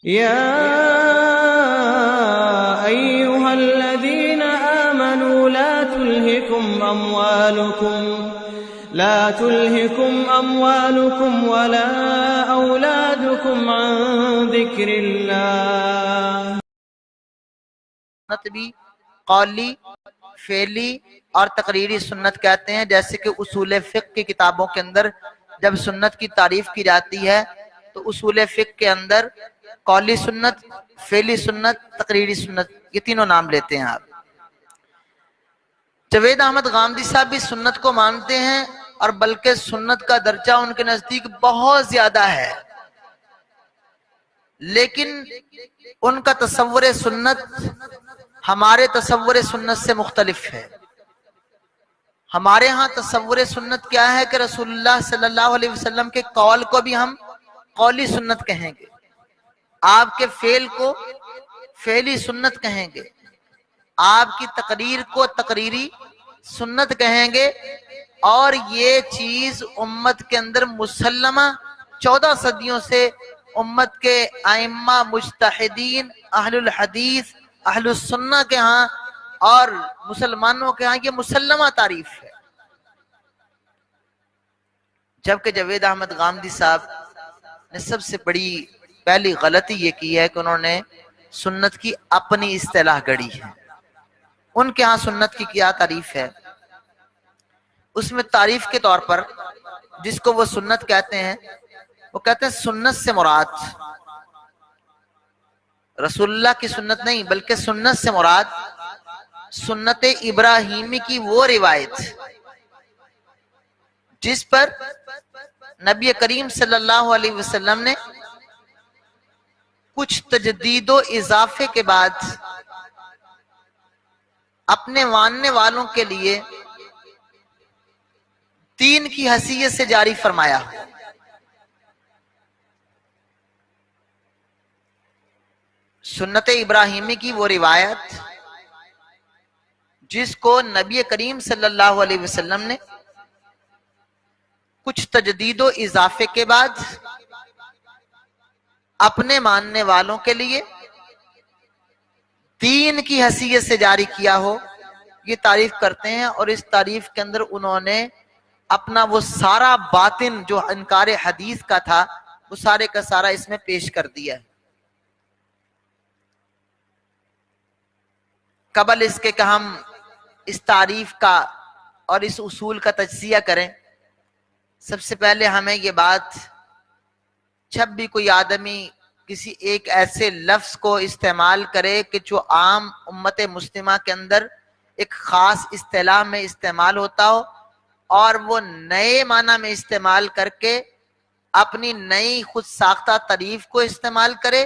يا أيها الذين آمنوا لا تلهكم أموالكم ولا أولادكم عن ذكر الله. سنت بھی قولی، فعلی اور تقریری سنت کہتے ہیں. جیسے کہ اصول فقہ کی کتابوں کے اندر جب سنت کی تعریف کی جاتی ہے تو اصول فقہ کے اندر قولی سنت، فعلی سنت، تقریری سنت، یہ تینوں نام لیتے ہیں آپ. جاوید احمد غامدی صاحب بھی سنت کو مانتے ہیں، اور بلکہ سنت کا درجہ ان کے نزدیک بہت زیادہ ہے، لیکن ان کا تصور سنت ہمارے تصور سنت سے مختلف ہے. ہمارے ہاں تصور سنت کیا ہے کہ رسول اللہ صلی اللہ علیہ وسلم کے قول کو بھی ہم قولی سنت کہیں گے، آپ کے فعل کو فعلی سنت کہیں گے، آپ کی تقریر کو تقریری سنت کہیں گے. اور یہ چیز امت کے اندر مسلمہ 14 صدیوں سے امت کے ائمہ مجتہدین اہل الحدیث اہل السنہ کے ہاں اور مسلمانوں کے ہاں یہ مسلمہ تعریف ہے. جبکہ جاوید احمد غامدی صاحب نے سب سے بڑی پہلی غلطی یہ کی ہے کہ انہوں نے سنت کی اپنی اصطلاح گڑھی ہے. ان کے ہاں سنت کی کیا تعریف ہے؟ اس میں تعریف کے طور پر جس کو وہ سنت کہتے ہیں، وہ کہتے ہیں سنت سے مراد رسول اللہ کی سنت نہیں، بلکہ سنت سے مراد سنت ابراہیمی کی وہ روایت جس پر نبی کریم صلی اللہ علیہ وسلم نے کچھ تجدید و اضافے کے بعد اپنے ماننے والوں کے لیے دین کی حیثیت سے جاری فرمایا. سنت ابراہیمی کی وہ روایت جس کو نبی کریم صلی اللہ علیہ وسلم نے کچھ تجدید و اضافے کے بعد اپنے ماننے والوں کے لیے دین کی حیثیت سے جاری کیا ہو، یہ تعریف کرتے ہیں. اور اس تعریف کے اندر انہوں نے اپنا وہ سارا باطن جو انکار حدیث کا تھا وہ سارے کا سارا اس میں پیش کر دیا ہے. قبل اس کے کہ ہم اس تعریف کا اور اس اصول کا تجزیہ کریں، سب سے پہلے ہمیں یہ بات، جب بھی کوئی آدمی کسی ایک ایسے لفظ کو استعمال کرے کہ جو عام امت مسلمہ کے اندر ایک خاص اصطلاح میں استعمال ہوتا ہو اور وہ نئے معنی میں استعمال کر کے اپنی نئی خود ساختہ تعریف کو استعمال کرے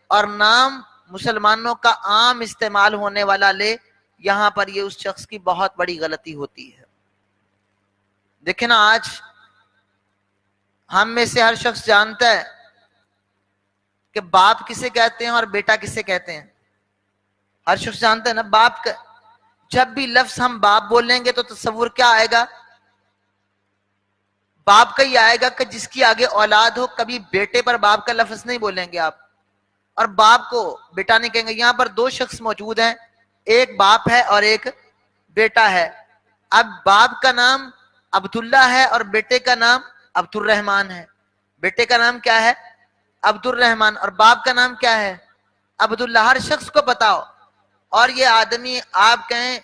اور نام مسلمانوں کا عام استعمال ہونے والا لے، یہاں پر یہ اس شخص کی بہت بڑی غلطی ہوتی ہے. دیکھیں نا، آج ہم میں سے ہر شخص جانتا ہے کہ باپ کسے کہتے ہیں اور بیٹا کسے کہتے ہیں. ہر شخص جانتا ہے نا باپ کا. جب بھی لفظ ہم باپ بولیں گے تو تصور کیا آئے گا؟ باپ کا ہی آئے گا کہ جس کی آگے اولاد ہو. کبھی بیٹے پر باپ کا لفظ نہیں بولیں گے آپ، اور باپ کو بیٹا نہیں کہیں گے. یہاں پر دو شخص موجود ہیں، ایک باپ ہے اور ایک بیٹا ہے. اب باپ کا نام عبداللہ ہے اور بیٹے کا نام عبد الرحمن ہے. بیٹے کا نام کیا ہے؟ عبد الرحمن. اور باپ کا نام کیا ہے؟ عبداللہ. ہر شخص کو بتاؤ، اور یہ آدمی آپ کہیں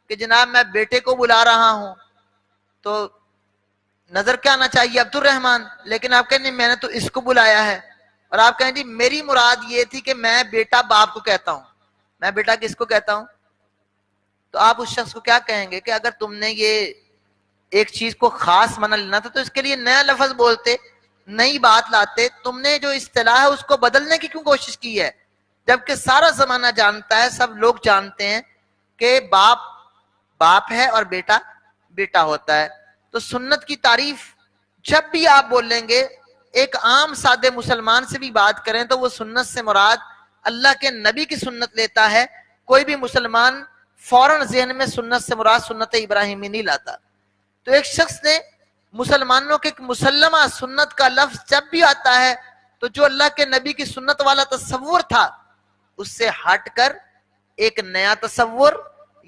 کہ جناب میں بیٹے کو بلا رہا ہوں تو نظر کیا آنا چاہیے؟ عبد الرحمن. لیکن آپ کہیں نہیں میں نے تو اس کو بلایا ہے، اور آپ کہیں جی میری مراد یہ تھی کہ میں بیٹا باپ کو کہتا ہوں، میں بیٹا کس کو کہتا ہوں. تو آپ اس شخص کو کیا کہیں گے کہ اگر تم نے یہ ایک چیز کو خاص معنی لینا تھا تو اس کے لیے نیا لفظ بولتے، نئی بات لاتے. تم نے جو اصطلاح ہے اس کو بدلنے کی کیوں کوشش کی ہے؟ جبکہ سارا زمانہ جانتا ہے، سب لوگ جانتے ہیں کہ باپ باپ ہے اور بیٹا بیٹا ہوتا ہے. تو سنت کی تعریف جب بھی آپ بولیں گے، ایک عام سادے مسلمان سے بھی بات کریں تو وہ سنت سے مراد اللہ کے نبی کی سنت لیتا ہے. کوئی بھی مسلمان فوراً ذہن میں سنت سے مراد سنت ابراہیمی نہیں لاتا. تو ایک شخص نے مسلمانوں کے مسلمہ سنت کا لفظ جب بھی آتا ہے تو جو اللہ کے نبی کی سنت والا تصور تھا اس سے ہٹ کر ایک نیا تصور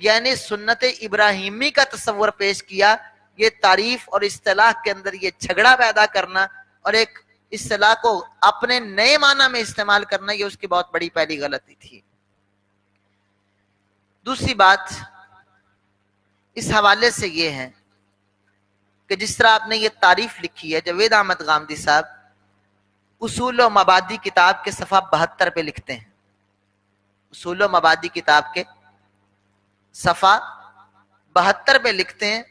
یعنی سنت ابراہیمی کا تصور پیش کیا. یہ تعریف اور اصطلاح کے اندر یہ جھگڑا پیدا کرنا اور ایک اصطلاح کو اپنے نئے معنی میں استعمال کرنا، یہ اس کی بہت بڑی پہلی غلطی تھی. دوسری بات اس حوالے سے یہ ہے کہ جس طرح آپ نے یہ تعریف لکھی ہے، جاوید احمد غامدی صاحب اصول و مبادی کتاب کے صفحہ 72 پہ لکھتے ہیں، اصول و مبادی کتاب کے صفحہ 72 پہ لکھتے ہیں،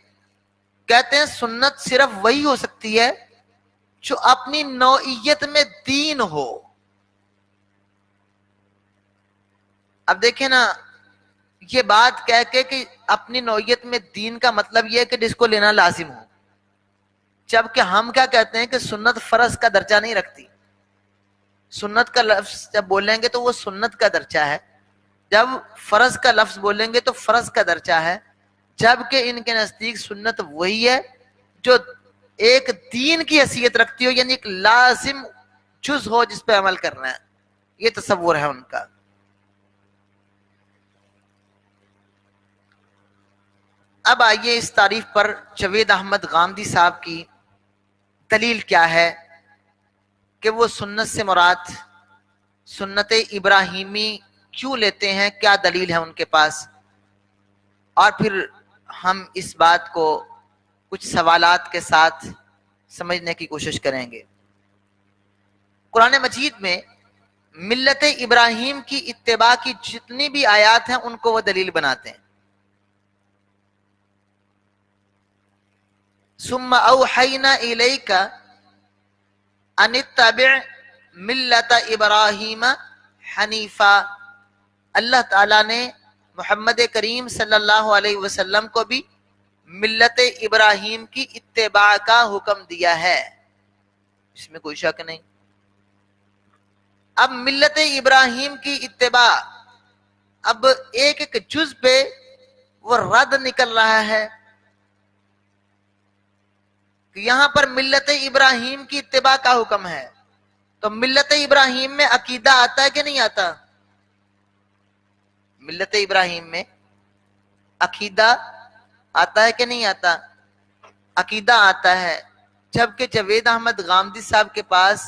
کہتے ہیں سنت صرف وہی ہو سکتی ہے جو اپنی نوعیت میں دین ہو. اب دیکھیں نا، یہ بات کہہ کے کہ اپنی نوعیت میں دین کا مطلب یہ ہے کہ جس کو لینا لازم ہو، جبکہ ہم کیا کہتے ہیں کہ سنت فرض کا درجہ نہیں رکھتی. سنت کا لفظ جب بولیں گے تو وہ سنت کا درجہ ہے، جب فرض کا لفظ بولیں گے تو فرض کا درجہ ہے، جبکہ ان کے نزدیک سنت وہی ہے جو ایک دین کی حیثیت رکھتی ہو، یعنی ایک لازم جز ہو جس پہ عمل کرنا ہے. یہ تصور ہے ان کا. اب آئیے اس تعریف پر جاوید احمد غامدی صاحب کی دلیل کیا ہے کہ وہ سنت سے مراد سنت ابراہیمی کیوں لیتے ہیں، کیا دلیل ہے ان کے پاس، اور پھر ہم اس بات کو کچھ سوالات کے ساتھ سمجھنے کی کوشش کریں گے. قرآن مجید میں ملت ابراہیم کی اتباع کی جتنی بھی آیات ہیں ان کو وہ دلیل بناتے ہیں. ثم اوحینا الیک ان اتبع ملت ابراہیم حنیفا. اللہ تعالیٰ نے محمد کریم صلی اللہ علیہ وسلم کو بھی ملت ابراہیم کی اتباع کا حکم دیا ہے، اس میں کوئی شک نہیں. اب ملت ابراہیم کی اتباع، اب ایک ایک جز پہ وہ رد نکل رہا ہے کہ یہاں پر ملت ابراہیم کی اتباع کا حکم ہے، تو ملت ابراہیم میں عقیدہ آتا ہے کہ نہیں آتا؟ ملت ابراہیم میں عقیدہ آتا ہے کہ نہیں آتا؟ عقیدہ آتا ہے، جبکہ جاوید احمد غامدی صاحب کے پاس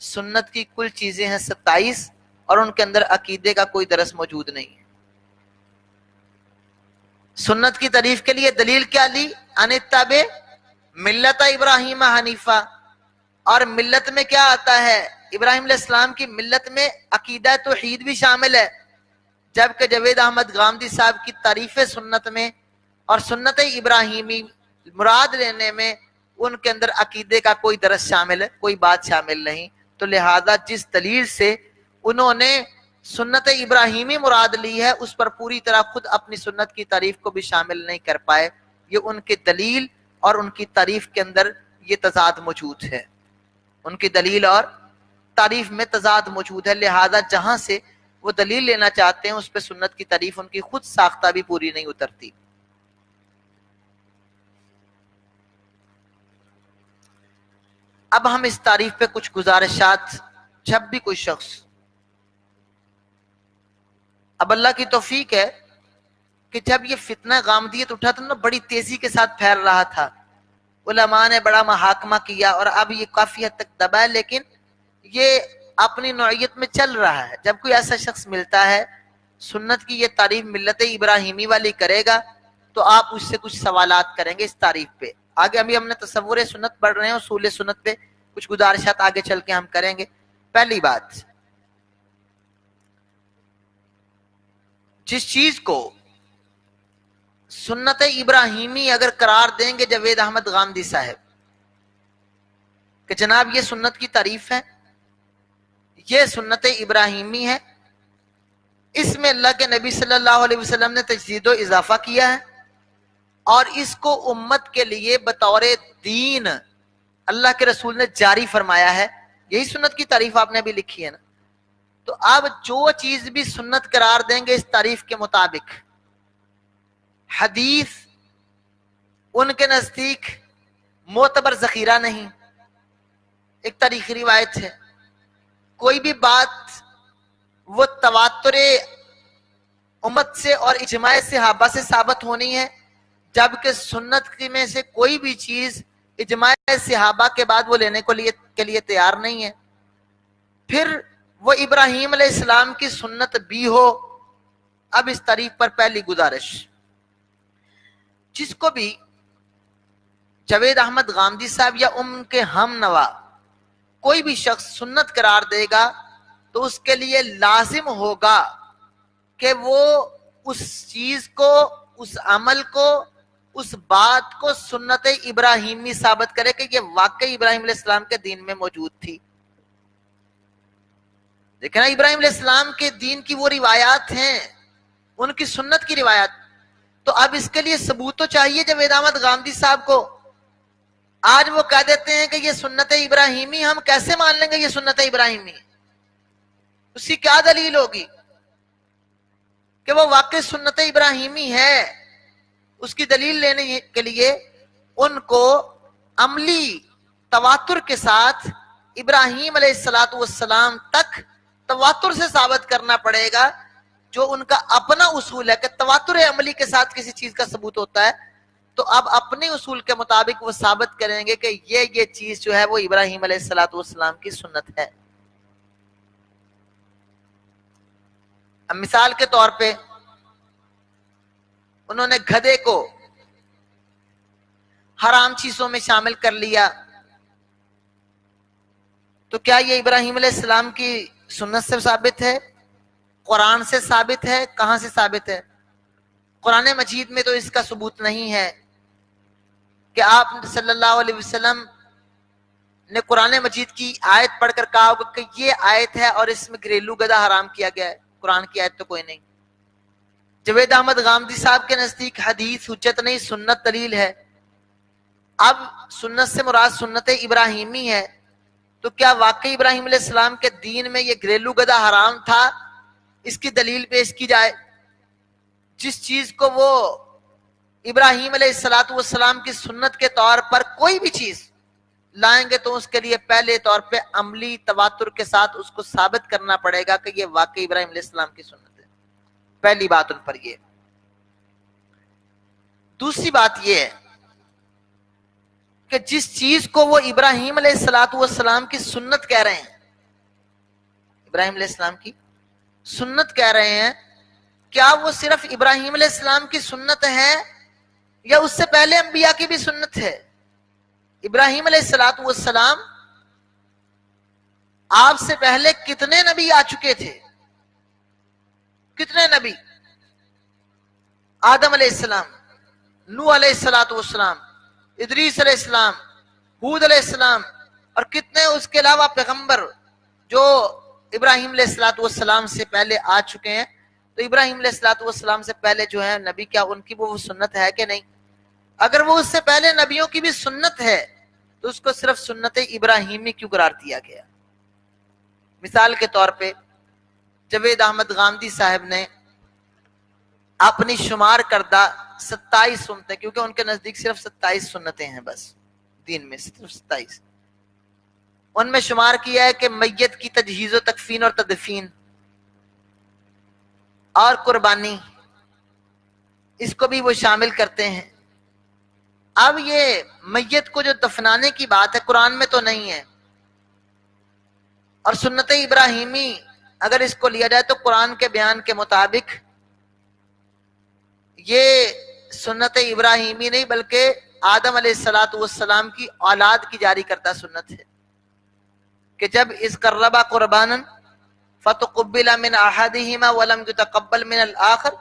سنت کی کل چیزیں ہیں 27 اور ان کے اندر عقیدے کا کوئی درس موجود نہیں ہے. سنت کی تعریف کے لیے دلیل کیا لی؟ ان اتبع ملت ابراہیم حنیفہ. اور ملت میں کیا آتا ہے؟ ابراہیم علیہ السلام کی ملت میں عقیدہ توحید بھی شامل ہے، جبکہ جاوید احمد غامدی صاحب کی تعریف سنت میں اور سنت ابراہیمی مراد لینے میں ان کے اندر عقیدے کا کوئی درس شامل ہے، کوئی بات شامل نہیں. تو لہذا جس دلیل سے انہوں نے سنت ابراہیمی مراد لی ہے اس پر پوری طرح خود اپنی سنت کی تعریف کو بھی شامل نہیں کر پائے. یہ ان کی دلیل اور ان کی تعریف کے اندر یہ تضاد موجود ہے، ان کی دلیل اور تعریف میں تضاد موجود ہے. لہذا جہاں سے وہ دلیل لینا چاہتے ہیں اس پہ سنت کی تعریف ان کی خود ساختہ بھی پوری نہیں اترتی. اب ہم اس تعریف پہ کچھ گزارشات، جب بھی کوئی شخص، اب اللہ کی توفیق ہے کہ جب یہ فتنہ غامدیت اٹھا تو بڑی تیزی کے ساتھ پھیل رہا تھا، علماء نے بڑا محاکمہ کیا اور اب یہ کافی حد تک دبا ہے، لیکن یہ اپنی نوعیت میں چل رہا ہے. جب کوئی ایسا شخص ملتا ہے سنت کی یہ تعریف ملت ابراہیمی والی کرے گا تو آپ اس سے کچھ سوالات کریں گے اس تعریف پہ. آگے ابھی ہم نے تصور سنت پڑھ رہے ہیں، اصول سنت پہ کچھ گزارشات آگے چل کے ہم کریں گے. پہلی بات، جس چیز کو سنت ابراہیمی اگر قرار دیں گے جاوید احمد غامدی صاحب کہ جناب یہ سنت کی تعریف ہے، یہ سنت ابراہیمی ہے، اس میں اللہ کے نبی صلی اللہ علیہ وسلم نے تجدید و اضافہ کیا ہے اور اس کو امت کے لیے بطور دین اللہ کے رسول نے جاری فرمایا ہے، یہی سنت کی تعریف آپ نے ابھی لکھی ہے نا. تو اب جو چیز بھی سنت قرار دیں گے اس تعریف کے مطابق، حدیث ان کے نزدیک معتبر ذخیرہ نہیں، ایک تاریخی روایت ہے، کوئی بھی بات وہ تواتر امت سے اور اجماع صحابہ سے ثابت ہونی ہے، جبکہ سنت میں سے کوئی بھی چیز اجماع صحابہ کے بعد وہ لینے کے لیے تیار نہیں ہے۔ پھر وہ ابراہیم علیہ السلام کی سنت بھی ہو۔ اب اس طریق پر پہلی گزارش، جس کو بھی جاوید احمد غامدی صاحب یا ان کے ہم نوا کوئی بھی شخص سنت قرار دے گا تو اس کے لیے لازم ہوگا کہ وہ اس چیز کو، اس عمل کو، اس بات کو سنت ابراہیمی ثابت کرے کہ یہ واقعی ابراہیم علیہ السلام کے دین میں موجود تھی۔ دیکھیں نا، ابراہیم علیہ السلام کے دین کی وہ روایات ہیں، ان کی سنت کی روایات، تو اب اس کے لیے ثبوت تو چاہیے جاوید احمد غامدی صاحب کو۔ آج وہ کہہ دیتے ہیں کہ یہ سنت ابراہیمی، ہم کیسے مان لیں گے یہ سنت ابراہیمی؟ اس کی کیا دلیل ہوگی کہ وہ واقعی سنت ابراہیمی ہے؟ اس کی دلیل لینے کے لیے ان کو عملی تواتر کے ساتھ ابراہیم علیہ السلام تک تواتر سے ثابت کرنا پڑے گا، جو ان کا اپنا اصول ہے کہ تواتر عملی کے ساتھ کسی چیز کا ثبوت ہوتا ہے۔ تو اب اپنے اصول کے مطابق وہ ثابت کریں گے کہ یہ چیز جو ہے وہ ابراہیم علیہ السلام کی سنت ہے۔ اب مثال کے طور پہ انہوں نے گدھے کو حرام چیزوں میں شامل کر لیا، تو کیا یہ ابراہیم علیہ السلام کی سنت سے ثابت ہے؟ قرآن سے ثابت ہے؟ کہاں سے ثابت ہے؟ قرآن مجید میں تو اس کا ثبوت نہیں ہے کہ آپ صلی اللہ علیہ وسلم نے قرآن مجید کی آیت پڑھ کر کہا ہوگا کہ یہ آیت ہے اور اس میں گھریلو گدھا حرام کیا گیا ہے۔ قرآن کی آیت تو کوئی نہیں۔ جاوید احمد غامدی صاحب کے نزدیک حدیث حجت نہیں، سنت دلیل ہے۔ اب سنت سے مراد سنت ابراہیمی ہے، تو کیا واقعی ابراہیم علیہ السلام کے دین میں یہ گھریلو گدھا حرام تھا؟ اس کی دلیل پیش کی جائے۔ جس چیز کو وہ ابراہیم علیہ السلام کی سنت کے طور پر کوئی بھی چیز لائیں گے تو اس کے لیے پہلے طور پہ عملی تواتر کے ساتھ اس کو ثابت کرنا پڑے گا کہ یہ واقعی ابراہیم علیہ السلام کی سنت ہے۔ پہلی بات ان پر یہ۔ دوسری بات یہ ہے کہ جس چیز کو وہ ابراہیم علیہ السلام کی سنت کہہ رہے ہیں، ابراہیم علیہ السلام کی سنت کہہ رہے ہیں، کیا وہ صرف ابراہیم علیہ السلام کی سنت ہے یا اس سے پہلے انبیاء کی بھی سنت ہے؟ ابراہیم علیہ السلام آپ سے پہلے کتنے نبی آ چکے تھے؟ کتنے نبی؟ آدم علیہ السلام، نوح علیہ السلام، ادریس علیہ السلام، ہود علیہ السلام، اور کتنے اس کے علاوہ پیغمبر جو ابراہیم علیہ السلام سے پہلے آ چکے ہیں۔ تو ابراہیم علیہ السلام سے پہلے جو ہے نبی، کیا ان کی وہ سنت ہے کہ نہیں؟ اگر وہ اس سے پہلے نبیوں کی بھی سنت ہے تو اس کو صرف سنت ابراہیمی کیوں قرار دیا گیا؟ مثال کے طور پہ جاوید احمد غامدی صاحب نے اپنی شمار کردہ 27 سنتیں، کیونکہ ان کے نزدیک صرف 27 سنتیں ہیں بس دین میں، صرف 27، ان میں شمار کیا ہے کہ میت کی تجہیز و تکفین اور تدفین اور قربانی، اس کو بھی وہ شامل کرتے ہیں۔ اب یہ میت کو جو دفنانے کی بات ہے قرآن میں تو نہیں ہے، اور سنت ابراہیمی اگر اس کو لیا جائے تو قرآن کے بیان کے مطابق یہ سنت ابراہیمی نہیں بلکہ آدم علیہ السلام کی اولاد کی جاری کردہ سنت ہے کہ جب اس قربا قربانا فتقبل من احدهما ولم يتقبل من الاخر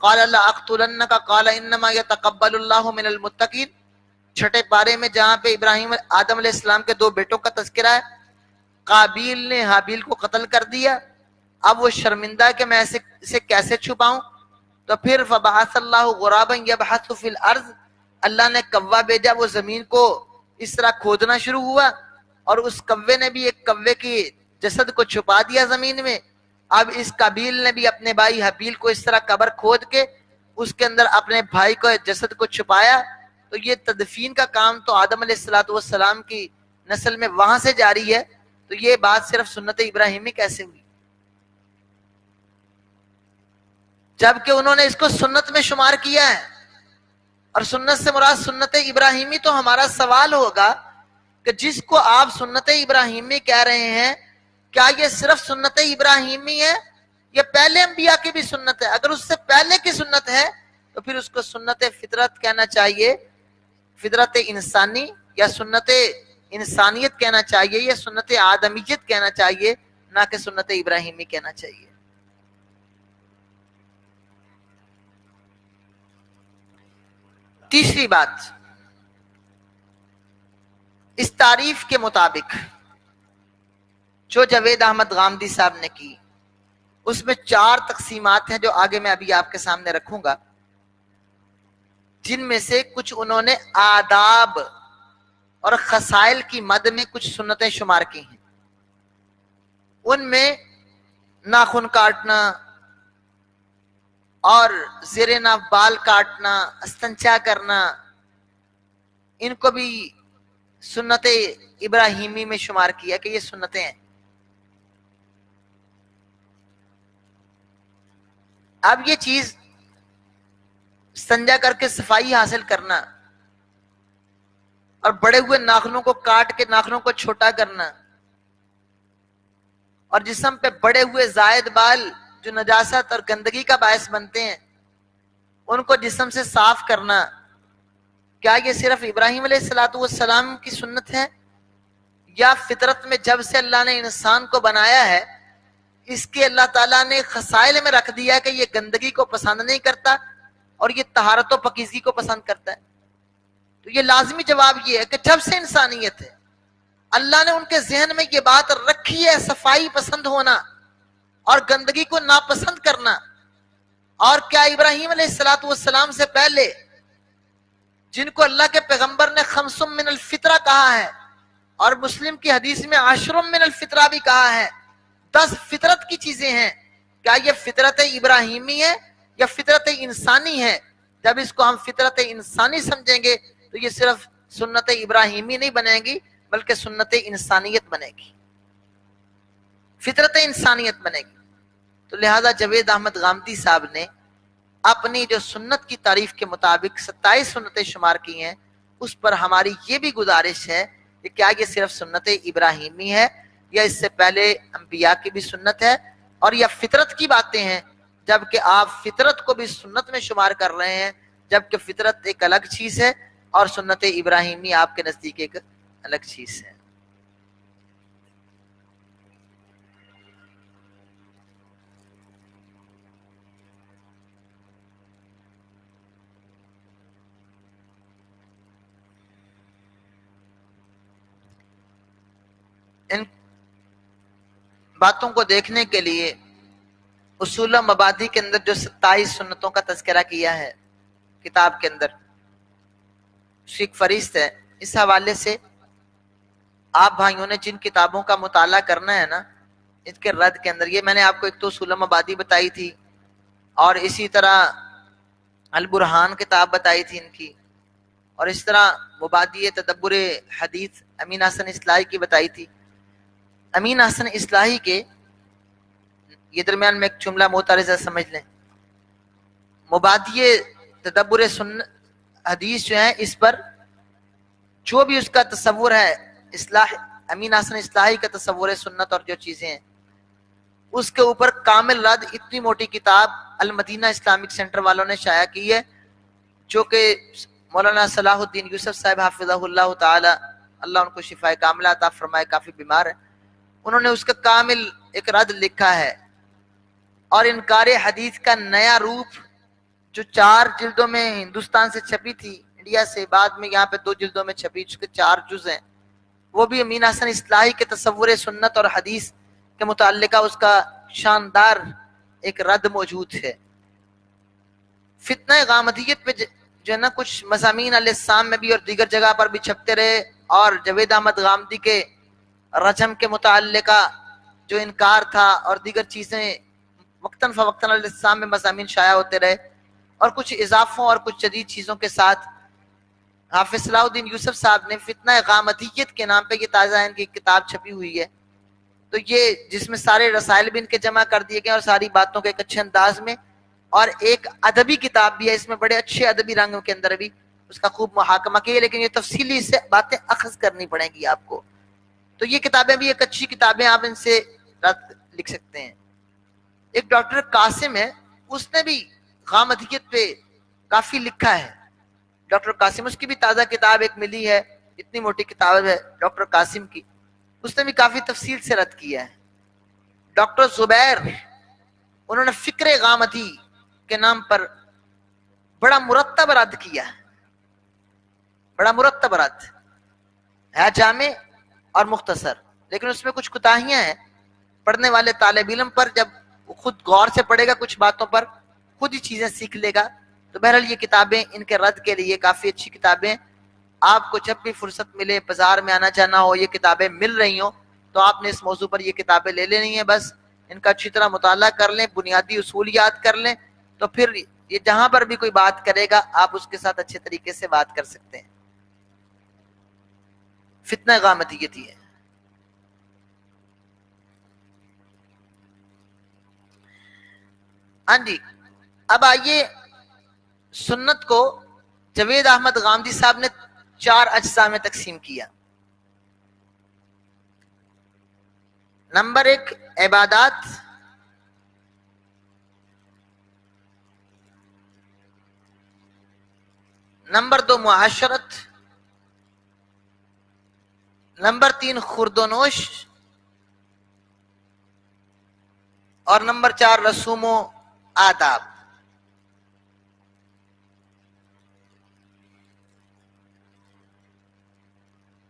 قال لاقتلنك قال انما يتقبل الله من المتقين۔ چھٹے پارے میں جہاں پہ آدم علیہ السلام کے 2 بیٹوں کا تذکرہ ہے، قابیل نے حابیل کو قتل کر دیا، اب وہ شرمندہ ہے کہ میں اسے کیسے چھپاؤں، تو پھر فبعث اللہ غرابا یبحث فی الارض، اللہ نے کوا بھیجا، وہ زمین کو اس طرح کھودنا شروع ہوا، اور اس کوے نے بھی ایک کوے کی جسد کو چھپا دیا زمین میں۔ اب اس قابیل نے بھی اپنے بھائی حابیل کو اس طرح قبر کھود کے اس کے اندر اپنے بھائی کو جسد کو چھپایا۔ تو یہ تدفین کا کام تو آدم علیہ السلام کی نسل میں وہاں سے جاری ہے، تو تو یہ بات صرف سنت ابراہیمی کیسے ہوئی؟ جبکہ انہوں نے اس کو سنت میں شمار کیا ہے، اور سنت سے مراد سنت ابراہیمی۔ تو ہمارا سوال ہوگا کہ جس کو آپ سنت ابراہیمی کہہ رہے ہیں، کیا یہ صرف سنت ابراہیمی ہے یا پہلے انبیاء کی بھی سنت ہے؟ اگر اس سے پہلے کی سنت ہے تو پھر اس کو سنت فطرت کہنا چاہیے، فطرت انسانی، یا سنت انسانیت کہنا چاہیے، یا سنت آدمیت کہنا چاہیے، نہ کہ سنت ابراہیمی کہنا چاہیے۔ تیسری بات، اس تعریف کے مطابق جو جاوید احمد غامدی صاحب نے کی، اس میں 4 تقسیمات ہیں جو آگے میں ابھی آپ کے سامنے رکھوں گا، جن میں سے کچھ انہوں نے آداب اور خصائل کی مد میں کچھ سنتیں شمار کی ہیں۔ ان میں ناخن کاٹنا اور زیر ناف بال کاٹنا، استنچا کرنا، ان کو بھی سنت ابراہیمی میں شمار کیا کہ یہ سنتیں ہیں۔ اب یہ چیز استنجا کر کے صفائی حاصل کرنا اور بڑے ہوئے ناخنوں کو کاٹ کے ناخنوں کو چھوٹا کرنا، اور جسم پہ بڑے ہوئے زائد بال جو نجاست اور گندگی کا باعث بنتے ہیں ان کو جسم سے صاف کرنا، کیا یہ صرف ابراہیم علیہ السلام کی سنت ہے، یا فطرت میں جب سے اللہ نے انسان کو بنایا ہے اس کے اللہ تعالیٰ نے خصائل میں رکھ دیا کہ یہ گندگی کو پسند نہیں کرتا اور یہ طہارت و پاکیزگی کو پسند کرتا ہے؟ تو یہ لازمی جواب یہ ہے کہ جب سے انسانیت ہے اللہ نے ان کے ذہن میں یہ بات رکھی ہے، صفائی پسند ہونا اور گندگی کو ناپسند کرنا۔ اور کیا ابراہیم علیہ السلام سے پہلے جن کو اللہ کے پیغمبر نے خمس من الفطرہ کہا ہے، اور مسلم کی حدیث میں 10 من الفطرہ بھی کہا ہے، 10 فطرت کی چیزیں ہیں، کیا یہ فطرت ابراہیمی ہے یا فطرت انسانی ہے؟ جب اس کو ہم فطرت انسانی سمجھیں گے تو یہ صرف سنت ابراہیمی نہیں بنے گی بلکہ سنت انسانیت بنے گی، فطرت انسانیت بنے گی۔ تو لہذا جاوید احمد غامدی صاحب نے اپنی جو سنت کی تعریف کے مطابق 27 سنتیں شمار کی ہیں، اس پر ہماری یہ بھی گزارش ہے کہ کیا یہ صرف سنت ابراہیمی ہے یا اس سے پہلے انبیاء کی بھی سنت ہے، اور یا فطرت کی باتیں ہیں، جبکہ آپ فطرت کو بھی سنت میں شمار کر رہے ہیں، جبکہ فطرت ایک الگ چیز ہے اور سنت ابراہیمی آپ کے نزدیک ایک الگ چیز ہے۔ ان باتوں کو دیکھنے کے لیے اصول و مبادی کے اندر جو 27 سنتوں کا تذکرہ کیا ہے کتاب کے اندر، ایک فہرست ہے۔ اس حوالے سے آپ بھائیوں نے جن کتابوں کا مطالعہ کرنا ہے نا، اس کے رد کے اندر یہ میں نے آپ کو ایک تو اصول و مبادی بتائی تھی، اور اسی طرح البرہان کتاب بتائی تھی ان کی، اور اس طرح مبادی تدبر حدیث امین حسن اصلاحی کی بتائی تھی۔ امین حسن اصلاحی کے یہ درمیان میں ایک جملہ معترضہ سمجھ لیں، مبادی تدبر حدیث جو ہے اس پر جو بھی اس کا تصور ہے، اصلاح امین حسن اصلاحی کا تصور سنت اور جو چیزیں ہیں اس کے اوپر کامل رد اتنی موٹی کتاب المدینہ اسلامک سینٹر والوں نے شائع کی ہے، جو کہ مولانا صلاح الدین یوسف صاحب حافظہ اللہ تعالی، اللہ ان کو شفاء کاملہ عطا فرمائے، کافی بیمار ہے، انہوں نے اس کا کامل ایک رد لکھا ہے۔ اور انکار حدیث کا نیا روپ جو 4 جلدوں میں ہندوستان سے چھپی تھی، انڈیا سے، بعد میں یہاں پہ 2 جلدوں میں چھپی، جس کے 4 جز ہیں، وہ بھی امین حسن اصلاحی کے تصور سنت اور حدیث کے متعلقہ اس کا شاندار ایک رد موجود ہے۔ فتنہ غامدیت پہ جو ہے نا کچھ مضامین علیہ السلام میں بھی اور دیگر جگہ پر بھی چھپتے رہے، اور جاوید احمد غامدی کے رجم کے متعلقہ جو انکار تھا اور دیگر چیزیں وقتاً فوقتاً علیہ السلام میں مضامین شائع ہوتے رہے، اور کچھ اضافوں اور کچھ جدید چیزوں کے ساتھ حافظ صلاح الدین یوسف صاحب نے فتنہ غامدیت کے نام پہ یہ تازہ ان کی کتاب چھپی ہوئی ہے، تو یہ جس میں سارے رسائل بھی ان کے جمع کر دیے گئے اور ساری باتوں کے ایک اچھے انداز میں، اور ایک ادبی کتاب بھی ہے، اس میں بڑے اچھے ادبی رنگوں کے اندر بھی اس کا خوب محاکمہ کیا، لیکن یہ تفصیلی سے باتیں اخذ کرنی پڑیں گی آپ کو. تو یہ کتابیں بھی ایک اچھی کتابیں، آپ ان سے رد لکھ سکتے ہیں. ایک ڈاکٹر قاسم ہے، اس نے بھی غامدیت پہ کافی لکھا ہے. ڈاکٹر قاسم، اس کی بھی تازہ کتاب ایک ملی ہے، اتنی موٹی کتاب ہے ڈاکٹر قاسم کی، اس نے بھی کافی تفصیل سے رد کیا ہے. ڈاکٹر زبیر، انہوں نے فکر غامدی کے نام پر بڑا مرتب رد کیا ہے، بڑا مرتب رد ہے، جامع اور مختصر، لیکن اس میں کچھ کوتاہیاں ہیں. پڑھنے والے طالب علم پر جب وہ خود غور سے پڑھے گا، کچھ باتوں پر خود ہی چیزیں سیکھ لے گا. تو بہرحال یہ کتابیں ان کے رد کے لیے کافی اچھی کتابیں. آپ کو جب بھی فرصت ملے، بازار میں آنا جانا ہو، یہ کتابیں مل رہی ہوں، تو آپ نے اس موضوع پر یہ کتابیں لے لینی ہیں. بس ان کا اچھی طرح مطالعہ کر لیں، بنیادی اصول یاد کر لیں، تو پھر یہ جہاں پر بھی کوئی بات کرے گا آپ اس کے ساتھ اچھے طریقے سے بات کر سکتے ہیں. فتنہ غامدیت ہی ہے. ہاں جی، اب آئیے، سنت کو جاوید احمد غامدی صاحب نے 4 اجزاء میں تقسیم کیا. نمبر 1 عبادات، نمبر 2 معاشرت، نمبر 3 خورد و نوش، اور نمبر 4 رسوم و آداب.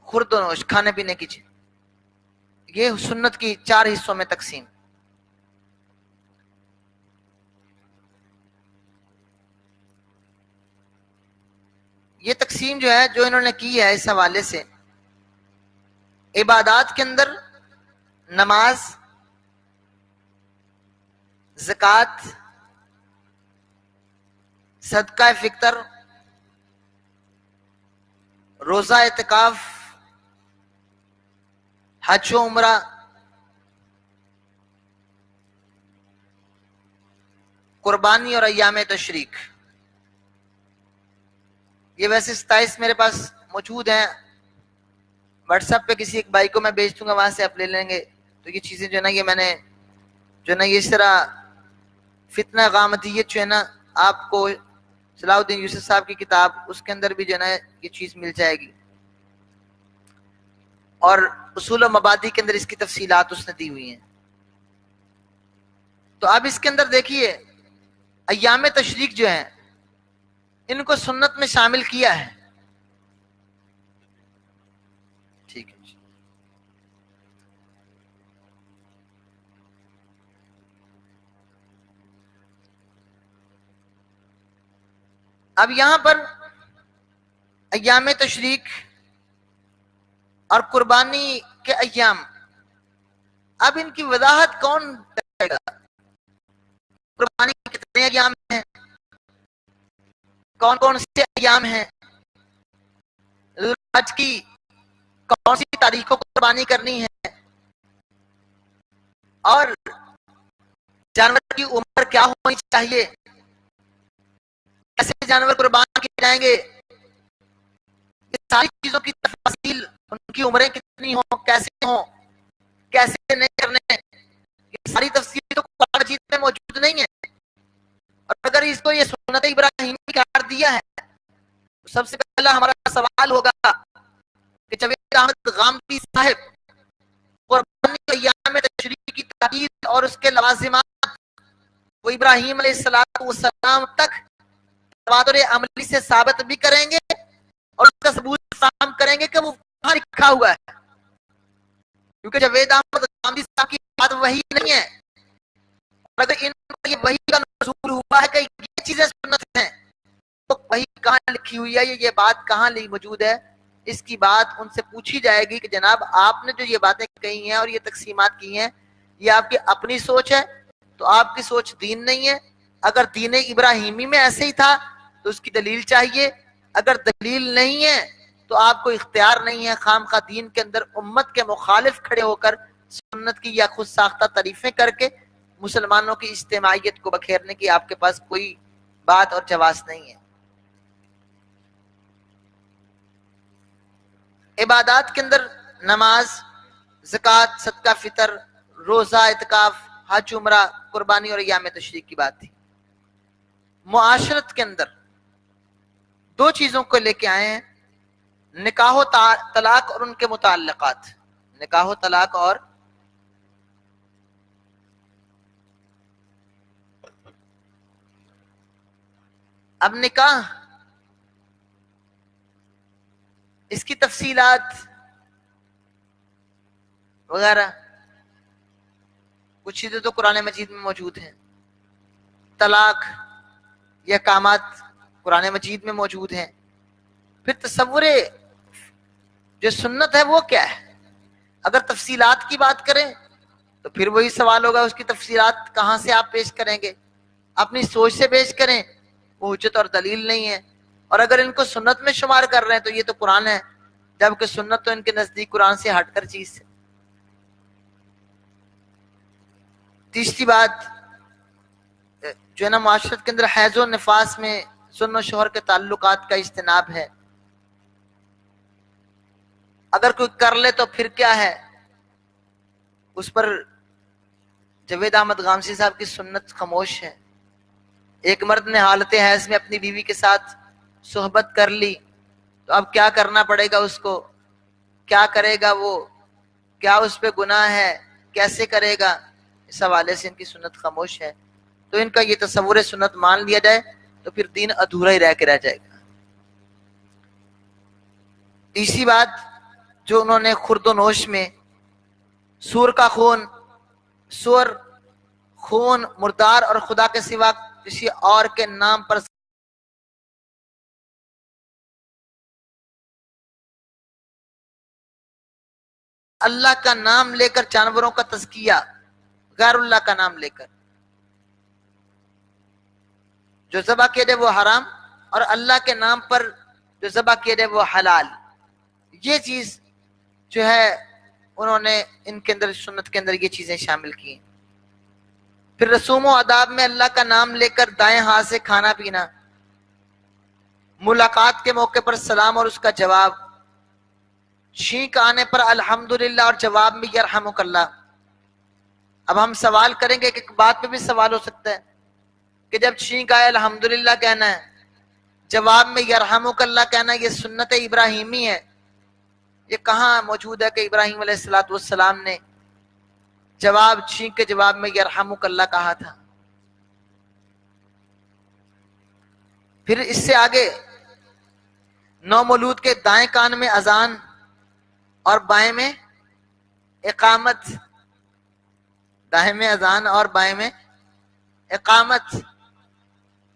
خورد و نوش، کھانے پینے کی چیز، یہ سنت کی 4 حصوں میں تقسیم. یہ تقسیم جو ہے، جو انہوں نے کی ہے اس حوالے سے، عبادات کے اندر نماز، زکوٰۃ، صدقہ فطر، روزہ اعتکاف، حج و عمرہ، قربانی اور ایام تشریق. یہ ویسے 27 میرے پاس موجود ہیں، واٹس ایپ پہ کسی ایک بھائی کو میں بھیج دوں گا، وہاں سے آپ لے لیں گے. تو یہ چیزیں جو ہے نا، یہ میں نے جو ہے نا، یہ اس طرح فتنہ غامدیت جو ہے نا، آپ کو صلاح الدین یوسف صاحب کی کتاب، اس کے اندر بھی جو ہے نا یہ چیز مل جائے گی، اور اصول و مبادی کے اندر اس کی تفصیلات اس نے دی ہوئی ہیں. تو اب اس کے اندر دیکھیے، ایام تشریق جو ہیں، ان کو سنت میں شامل کیا ہے. ٹھیک ہے. اب یہاں پر ایام تشریق اور قربانی کے ایام، اب ان کی وضاحت کون کرے گا؟ قربانی کے کتنے ایام ہیں، کون کون سے ایام ہیں، حج کی کون سی تاریخوں کو قربانی کرنی ہے، اور جانور کی عمر کیا ہونی چاہیے، کیسے جانور قربان کیے جائیں گے، یہ ساری چیزوں کی تفصیل، ان کی عمریں کتنی ہوں، کیسے ہوں، کیسے نہیں کرنے، یہ ساری تفصیل تو قرآن مجید میں موجود نہیں ہے. اور اگر اس کو یہ سنت ابراہیمی قرار دیا ہے، تو سب سے پہلا ہمارا سوال ہوگا کہ جاوید احمد غامدی صاحب قربانی ایام تشریق کی تحقیق اور اس کے لوازمات وہ ابراہیم علیہ السلام تک تواتر عملی سے ثابت بھی کریں گے، اور اس کا ثبوت فراہم کریں گے کہ وہ کہاں لکھا ہوا ہے. کیونکہ جاوید احمد غامدی صاحب کی بات وہی نہیں ہے، اگر ان پر یہ وحی کا نزول ہوا ہے کہ یہ چیزیں سنت ہیں، تو وحی کہاں لکھی ہوئی ہے، یہ بات کہاں موجود ہے. اس کی بات ان سے پوچھی جائے گی کہ جناب آپ نے جو یہ باتیں کہی ہیں اور یہ تقسیمات کی ہیں، یہ آپ کی اپنی سوچ ہے، تو آپ کی سوچ دین نہیں ہے. اگر دین ابراہیمی میں ایسے ہی تھا تو اس کی دلیل چاہیے، اگر دلیل نہیں ہے تو آپ کو اختیار نہیں ہے خام خواہ دین کے اندر امت کے مخالف کھڑے ہو کر سنت کی یا خود ساختہ تعریفیں کر کے مسلمانوں کی اجتماعیت کو بکھیرنے کی آپ کے پاس کوئی بات اور جواز نہیں ہے۔ عبادات کے اندر نماز، زکوٰۃ، صدقہ فطر، روزہ، اعتکاف، حج، عمرہ، قربانی اور ایام تشریق کی بات تھی۔ معاشرت کے اندر دو چیزوں کو لے کے آئے ہیں، نکاح و طلاق اور ان کے متعلقات۔ نکاح و طلاق اور اب نکاح، اس کی تفصیلات وغیرہ کچھ چیزیں تو قرآن مجید میں موجود ہیں، طلاق یہ احکامات قرآن مجید میں موجود ہیں۔ پھر تصور جو سنت ہے وہ کیا ہے؟ اگر تفصیلات کی بات کریں تو پھر وہی سوال ہوگا، اس کی تفصیلات کہاں سے آپ پیش کریں گے؟ اپنی سوچ سے پیش کریں، وہ حجت اور دلیل نہیں ہے۔ اور اگر ان کو سنت میں شمار کر رہے ہیں تو یہ تو قرآن ہے، جبکہ سنت تو ان کے نزدیک قرآن سے ہٹ کر چیز ہے۔ تیسری بات جو ہے نا، معاشرت کے اندر حیض و نفاس میں زن و شوہر کے تعلقات کا اجتناب ہے۔ اگر کوئی کر لے تو پھر کیا ہے؟ اس پر جاوید احمد غامسی صاحب کی سنت خاموش ہے۔ ایک مرد نے حالت حیض میں اپنی بیوی کے ساتھ صحبت کر لی تو اب کیا کرنا پڑے گا اس کو؟ کیا کرے گا وہ؟ کیا اس پہ گناہ ہے؟ کیسے کرے گا؟ اس حوالے سے ان کی سنت خاموش ہے۔ تو ان کا یہ تصور سنت مان لیا جائے تو پھر دین ادھورا ہی رہ کے رہ جائے گا۔ تیسری بات جو انہوں نے خورد و نوش میں سور کا خون، سور خون مردار اور خدا کے سوا کسی اور کے نام پر اللہ کا نام لے کر جانوروں کا تزکیہ، غیر اللہ کا نام لے کر جو ذبح کیا جائے وہ حرام، اور اللہ کے نام پر جو ذبح کیا جائے وہ حلال۔ یہ چیز جو ہے انہوں نے ان کے اندر سنت کے اندر یہ چیزیں شامل کی۔ پھر رسوم و آداب میں اللہ کا نام لے کر دائیں ہاتھ سے کھانا پینا، ملاقات کے موقع پر سلام اور اس کا جواب، چھینک آنے پر الحمدللہ اور جواب میں یرحمک اللہ۔ اب ہم سوال کریں گے کہ ایک بات پہ بھی سوال ہو سکتا ہے کہ جب چھینک آئے الحمدللہ کہنا ہے، جواب میں یرحمک اللہ کہنا ہے، یہ سنت ابراہیمی ہے۔ یہ کہاں موجود ہے کہ ابراہیم علیہ السلام نے جواب چھینک کے جواب میں یرحمک اللہ کہا تھا؟ پھر اس سے آگے نو مولود کے دائیں کان میں اذان اور بائیں میں اقامت، دائیں میں اذان اور بائیں میں اقامت۔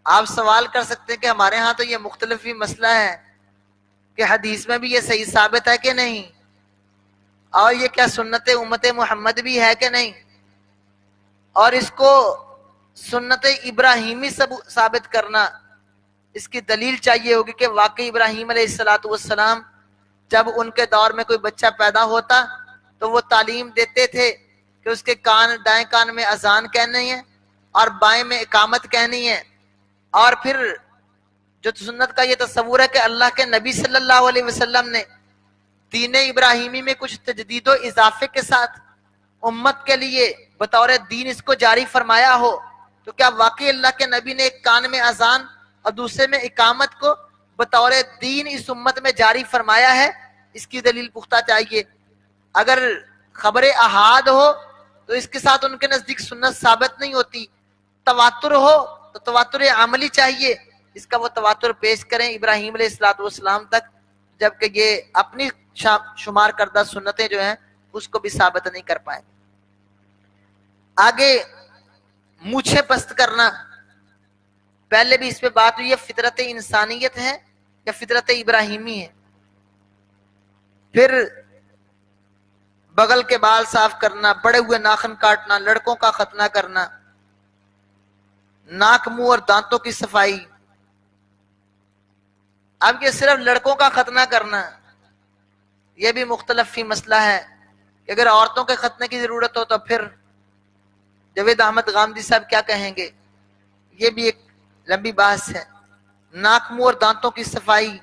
آپ سوال کر سکتے ہیں کہ ہمارے ہاں تو یہ مختلف ہی مسئلہ ہے کہ حدیث میں بھی یہ صحیح ثابت ہے کہ نہیں، اور یہ کیا سنت امت محمد بھی ہے کہ نہیں، اور اس کو سنت ابراہیمی ثابت کرنا، اس کی دلیل چاہیے ہوگی کہ واقعی ابراہیم علیہ السلام جب ان کے دور میں کوئی بچہ پیدا ہوتا تو وہ تعلیم دیتے تھے کہ اس کے دائیں کان میں اذان کہنی ہے اور بائیں میں اقامت کہنی ہے۔ اور پھر جو سنت کا یہ تصور ہے کہ اللہ کے نبی صلی اللہ علیہ وسلم نے دین ابراہیمی میں کچھ تجدید و اضافے کے ساتھ امت کے لیے بطور دین اس کو جاری فرمایا ہو، تو کیا واقعی اللہ کے نبی نے ایک کان میں اذان اور دوسرے میں اقامت کو بطور دین اس امت میں جاری فرمایا ہے؟ اس کی دلیل پختہ چاہیے۔ اگر خبر احاد ہو تو اس کے ساتھ ان کے نزدیک سنت ثابت نہیں ہوتی، تواتر ہو تو تواتر عملی چاہیے، اس کا وہ تواتر پیش کریں ابراہیم علیہ السلام تک، جبکہ یہ اپنی شمار کردہ سنتیں جو ہیں اس کو بھی ثابت نہیں کر پائے۔ آگے مونچھیں پست کرنا، پہلے بھی اس پہ بات ہوئی ہے، فطرت انسانیت ہے یا فطرت ابراہیمی ہے؟ پھر بغل کے بال صاف کرنا، بڑے ہوئے ناخن کاٹنا، لڑکوں کا ختنہ کرنا، ناک منہ اور دانتوں کی صفائی۔ اب یہ صرف لڑکوں کا ختنہ کرنا، یہ بھی مختلف فی مسئلہ ہے کہ اگر عورتوں کے ختنے کی ضرورت ہو تو پھر جاوید احمد غامدی صاحب کیا کہیں گے؟ یہ بھی ایک لمبی بحث ہے۔ ناک منہ اور دانتوں کی صفائی،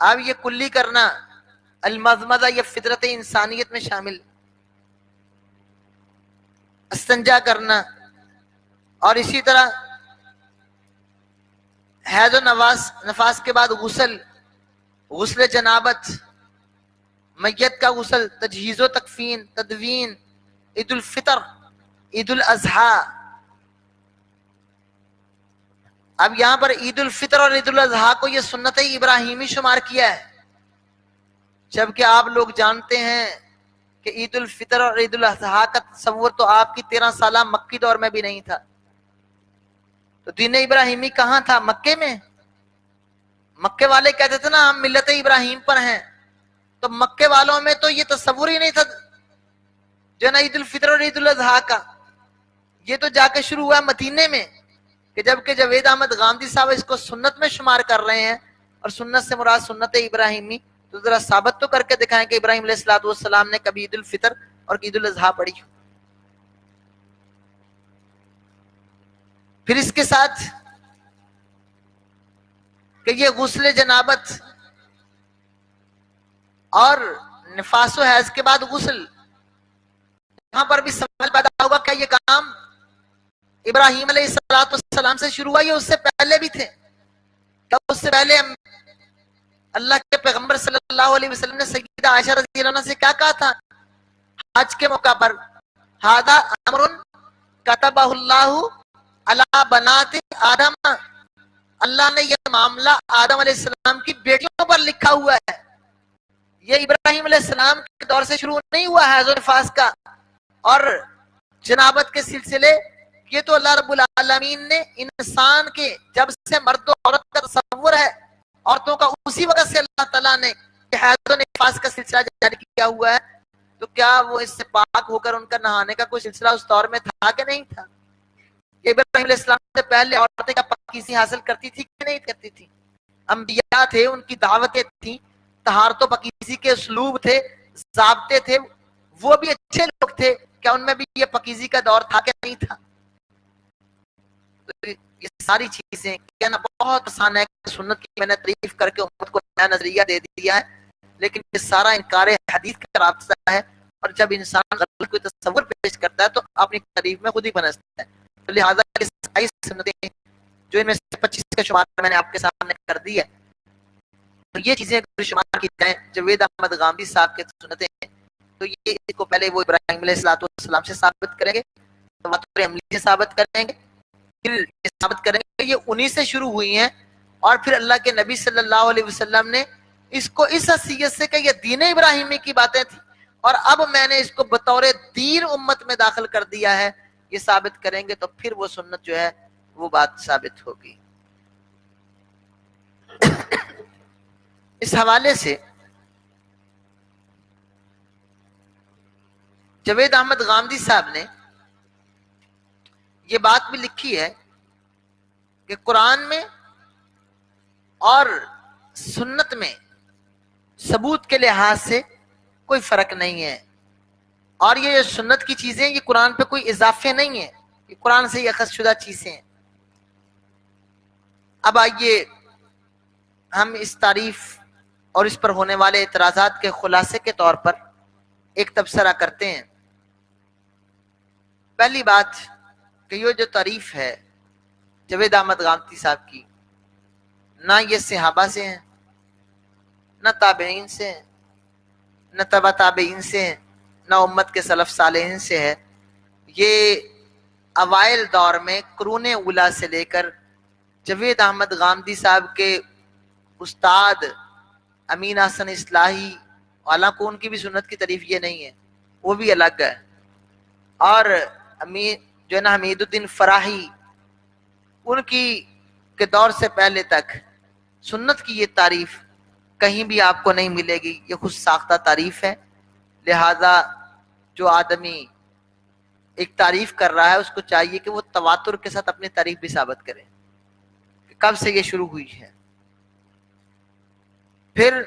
اب یہ کلی کرنا، المضمضہ، یہ فطرت انسانیت میں شامل، استنجا کرنا، اور اسی طرح حیض و نفاس کے بعد غسل جنابت، میت کا غسل، تجہیز و تکفین، تدوین، عید الفطر، عید الاضحیٰ۔ اب یہاں پر عید الفطر اور عید الاضحیٰ کو یہ سنت ابراہیمی شمار کیا ہے، جبکہ آپ لوگ جانتے ہیں کہ عید الفطر اور عید الاضحیٰ کا تصور تو آپ کی 13 سالہ مکی دور میں بھی نہیں تھا۔ تو دین ابراہیمی کہاں تھا؟ مکے میں۔ مکے والے کہتے تھے نا ہم ملت ابراہیم پر ہیں، تو مکے والوں میں تو یہ تصور ہی نہیں تھا جو نا عید الفطر اور عید الاضحیٰ کا۔ یہ تو جا کے شروع ہوا مدینے میں، کہ جب کہ جاوید احمد غامدی صاحب اس کو سنت میں شمار کر رہے ہیں، اور سنت سے مراد سنت ابراہیمی، تو ذرا ثابت تو کر کے دکھائیں کہ ابراہیم علیہ السلام نے کبھی عید الفطر اور عید الاضحیٰ پڑھی۔ پھر اس کے ساتھ کہ یہ غسل جنابت اور نفاس و حیض کے بعد غسل، یہاں پر بھی سوال پیدا ہوگا کیا یہ کام ابراہیم علیہ السلام سے شروع ہوا یا اس سے پہلے بھی تھے؟ کیا اس سے پہلے اللہ کے پیغمبر صلی اللہ علیہ وسلم نے سیدہ عائشہ رضی اللہ عنہا سے کیا کہا تھا حج کے موقع پر؟ ھذا امر کتبہ اللہ علی بنات آدم، اللہ نے یہ معاملہ آدم علیہ السلام کی بیٹیوں پر لکھا ہوا ہے۔ یہ ابراہیم علیہ السلام کے دور سے شروع نہیں ہوا حیض و نفاس کا اور جنابت کے سلسلے، یہ تو اللہ رب العالمین نے انسان کے جب سے مرد و عورت کا تصور ہے عورتوں کا، اسی وقت سے اللہ تعالیٰ نے حیض و نفاس کا سلسلہ جاری کیا ہوا ہے۔ تو کیا وہ اس سے پاک ہو کر ان کا نہانے کا کوئی سلسلہ اس دور میں تھا کہ نہیں تھا؟ ابراہیم علیہ السلام سے پہلے عورتیں کیا پاکیزی حاصل کرتی تھی کہ نہیں کرتی تھی؟ انبیاء تھے، ان کی دعوتیں تھیں، طہارت و پاکیزی کے اسلوب تھے، ضابطے تھے، وہ بھی اچھے لوگ تھے، کیا ان میں بھی یہ پاکیزی کا دور تھا کہ نہیں تھا؟ یہ ساری چیزیں کہنا بہت آسان ہے، سنت کی میں نے تعریف کر کے امت کو نیا نظریہ دے دیا ہے، لیکن یہ سارا انکار حدیث کا رابطہ ہے، اور جب انسان غلط کوئی تصور پیش کرتا ہے تو اپنی تعریف میں خود ہی بنستا ہے۔ تو لہٰذا یہ ساری سنتیں جو ان میں سے 25 کا شمار میں نے آپ کے سامنے کر دی ہے، تو یہ چیزیں اگر شمار کی جائیں جاوید احمد غامدی صاحب کے سنتیں ہیں، تو یہ اس کو پہلے وہ ابراہیم علیہ السلام سے ثابت کریں گے، تواتر عملی سے ثابت کریں گے، پھر یہ ثابت کریں گے یہ انہی سے شروع ہوئی ہیں، اور پھر اللہ کے نبی صلی اللہ علیہ وسلم نے اس کو اس حیثیت سے کہ یہ دین ابراہیمی کی باتیں تھیں اور اب میں نے اس کو بطور دین امت میں داخل کر دیا ہے، یہ ثابت کریں گے، تو پھر وہ سنت جو ہے وہ بات ثابت ہوگی۔ اس حوالے سے جاوید احمد غامدی صاحب نے یہ بات بھی لکھی ہے کہ قرآن میں اور سنت میں ثبوت کے لحاظ سے کوئی فرق نہیں ہے، اور یہ سنت کی چیزیں یہ قرآن پہ کوئی اضافے نہیں ہیں، یہ قرآن سے یہ اخذ شدہ چیزیں ہیں۔ اب آئیے ہم اس تعریف اور اس پر ہونے والے اعتراضات کے خلاصے کے طور پر ایک تبصرہ کرتے ہیں۔ پہلی بات کہ یہ جو تعریف ہے جاوید احمد غامدی صاحب کی، نہ یہ صحابہ سے ہیں، نہ تابعین سے ہیں، نہ تبع تابعین سے ہیں، نہ امت کے سلف صالحین سے ہے، یہ اوائل دور میں قرون اولیٰ سے لے کر جاوید احمد غامدی صاحب کے استاد امین حسن اصلاحی، حالانکہ ان کی بھی سنت کی تعریف یہ نہیں ہے، وہ بھی الگ ہے، اور امین جو ہے نا حمید الدین فراہی، ان کی کے دور سے پہلے تک سنت کی یہ تعریف کہیں بھی آپ کو نہیں ملے گی، یہ خود ساختہ تعریف ہے۔ لہذا جو آدمی ایک تعریف کر رہا ہے اس کو چاہیے کہ وہ تواتر کے ساتھ اپنی تعریف بھی ثابت کرے کہ کب سے یہ شروع ہوئی ہے۔ پھر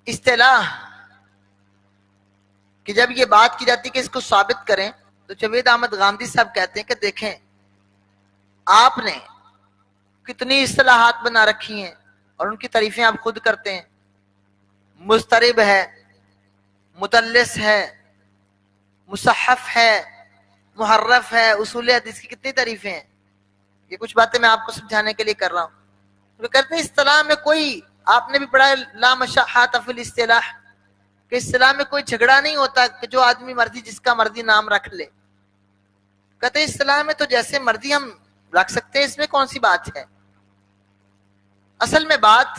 اصطلاح کہ جب یہ بات کی جاتی ہے کہ اس کو ثابت کریں تو جاوید احمد غامدی صاحب کہتے ہیں کہ دیکھیں آپ نے کتنی اصطلاحات بنا رکھی ہیں اور ان کی تعریفیں آپ خود کرتے ہیں. مضطرب ہے، مدلس ہے، مصحف ہے، محرف ہے، اصول حدیث کی کتنی تعریفیں ہیں. یہ کچھ باتیں میں آپ کو سمجھانے کے لیے کر رہا ہوں. وہ کہتے ہیں اصطلاح میں کوئی، آپ نے بھی پڑھا ہے لا مشاحات فی الاصطلاح، کہ اصطلاح میں کوئی جھگڑا نہیں ہوتا کہ جو آدمی مرضی جس کا مرضی نام رکھ لے. کہتے ہیں اصطلاح میں تو جیسے مرضی ہم رکھ سکتے ہیں، اس میں کون سی بات ہے. اصل میں بات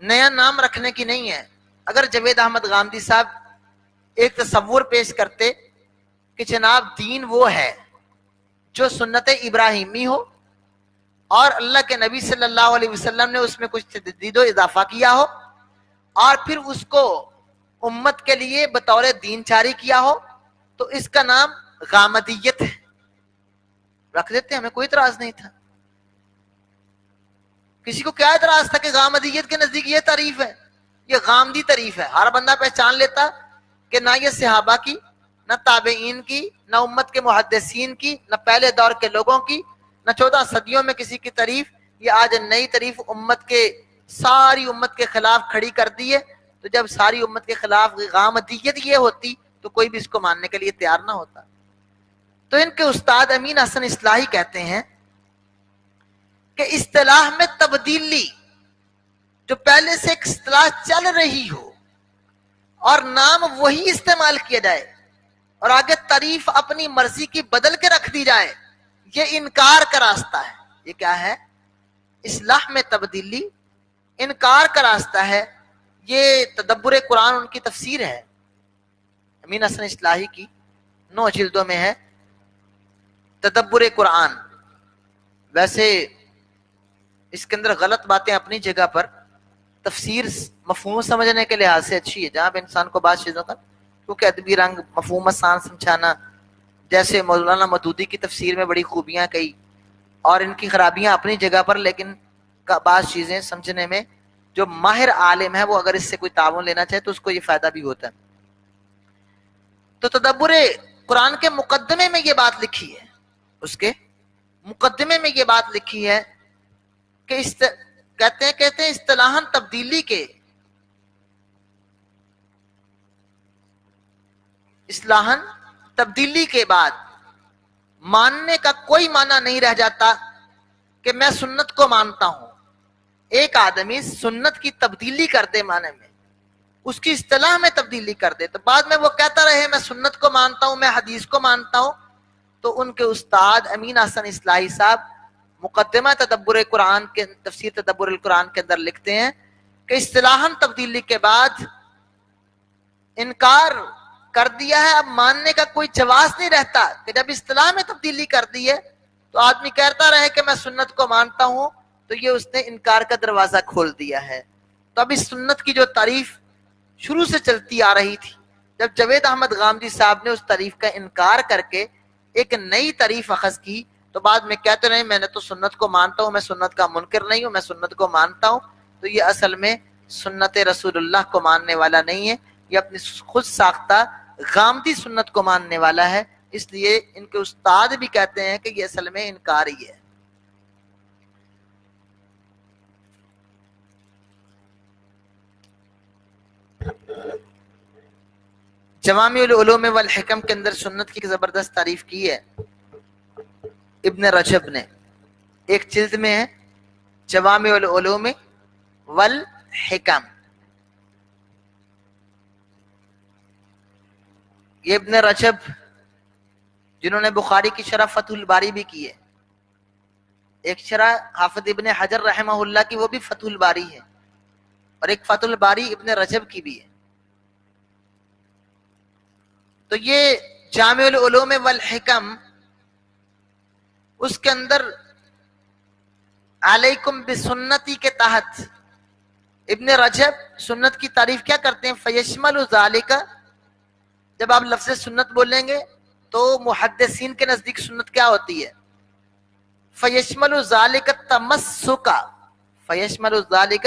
نیا نام رکھنے کی نہیں ہے. اگر جاوید احمد غامدی صاحب ایک تصور پیش کرتے کہ جناب دین وہ ہے جو سنت ابراہیمی ہو اور اللہ کے نبی صلی اللہ علیہ وسلم نے اس میں کچھ تجدید و اضافہ کیا ہو اور پھر اس کو امت کے لیے بطور دین جاری کیا ہو، تو اس کا نام غامدیت ہے. رکھ دیتے، ہمیں کوئی اعتراض نہیں تھا. کسی کو کیا اعتراض تھا کہ غامدیت کے نزدیک یہ تعریف ہے، یہ غامدی تعریف ہے. ہر بندہ پہچان لیتا کہ نہ یہ صحابہ کی، نہ تابعین کی، نہ امت کے محدثین کی، نہ پہلے دور کے لوگوں کی، نہ 14 صدیوں میں کسی کی تعریف. یہ آج نئی تعریف امت کے، ساری امت کے خلاف کھڑی کر دی ہے. تو جب ساری امت کے خلاف غامدیت یہ ہوتی تو کوئی بھی اس کو ماننے کے لیے تیار نہ ہوتا. تو ان کے استاد امین حسن اصلاحی کہتے ہیں کہ اصطلاح میں تبدیلی، جو پہلے سے ایک اصطلاح چل رہی ہو اور نام وہی استعمال کیا جائے اور آگے تعریف اپنی مرضی کی بدل کے رکھ دی جائے، یہ انکار کا راستہ ہے. یہ کیا ہے؟ اصلاح میں تبدیلی انکار کا راستہ ہے. یہ تدبر قرآن ان کی تفسیر ہے، امین حسن اصلاحی کی 9 جلدوں میں ہے تدبر قرآن. ویسے اس کے اندر غلط باتیں اپنی جگہ پر، تفسیر مفہوم سمجھنے کے لحاظ سے اچھی ہے، جہاں پہ انسان کو بعض چیزوں کا کیونکہ ادبی رنگ، مفہوم آسان سمجھانا، جیسے مولانا مودودی کی تفسیر میں بڑی خوبیاں کئی اور ان کی خرابیاں اپنی جگہ پر، لیکن بعض چیزیں سمجھنے میں جو ماہر عالم ہے وہ اگر اس سے کوئی تعاون لینا چاہے تو اس کو یہ فائدہ بھی ہوتا ہے. تو تدبر قرآن کے مقدمے میں یہ بات لکھی ہے، اس کے مقدمے میں یہ بات لکھی ہے کہ کہتے ہیں اصطلاحاً تبدیلی کے، اصلاحاً تبدیلی کے بعد ماننے کا کوئی معنی نہیں رہ جاتا کہ میں سنت کو مانتا ہوں. ایک آدمی سنت کی تبدیلی کر دے معنی میں، اس کی اصطلاح میں تبدیلی کر دے، تو بعد میں وہ کہتا رہے میں سنت کو مانتا ہوں، میں حدیث کو مانتا ہوں. تو ان کے استاد امین حسن اصلاحی صاحب مقدمہ تدبر قرآن کے، تفسیر تدبر القرآن کے اندر لکھتے ہیں کہ اصطلاحاً تبدیلی کے بعد انکار کر دیا ہے، اب ماننے کا کوئی جواز نہیں رہتا. کہ جب اصطلاح میں تبدیلی کر دی ہے تو آدمی کہتا رہے کہ میں سنت کو مانتا ہوں، تو یہ اس نے انکار کا دروازہ کھول دیا ہے. تو اب اس سنت کی جو تعریف شروع سے چلتی آ رہی تھی، جب جاوید احمد غامدی صاحب نے اس تعریف کا انکار کر کے ایک نئی تعریف اخذ کی، تو بعد میں کہتے رہے میں نے تو سنت کو مانتا ہوں، میں سنت کا منکر نہیں ہوں، میں سنت کو مانتا ہوں. تو یہ اصل میں سنت رسول اللہ کو ماننے والا نہیں ہے، یہ اپنی خود ساختہ غامدی سنت کو ماننے والا ہے. اس لیے ان کے استاد بھی کہتے ہیں کہ یہ اصل میں انکار ہی ہے. جوامع العلوم والحکم کے اندر سنت کی زبردست تعریف کی ہے ابن رجب نے، ایک جلد میں ہے جوامع العلوم والحکم. یہ ابن رجب جنہوں نے بخاری کی شرح فتح الباری بھی کی ہے، ایک شرح حافظ ابن حجر رحمہ اللہ کی وہ بھی فتح الباری ہے، اور ایک فتح الباری ابن رجب کی بھی ہے. تو یہ جامع العلوم والحکم، اس کے اندر علیکم بسنتی کے تحت ابن رجب سنت کی تعریف کیا کرتے ہیں؟ فیشمل ذالک. جب آپ لفظ سنت بولیں گے تو محدثین کے نزدیک سنت کیا ہوتی ہے؟ فیشمل ذالک تمسک، فیشمل ذالک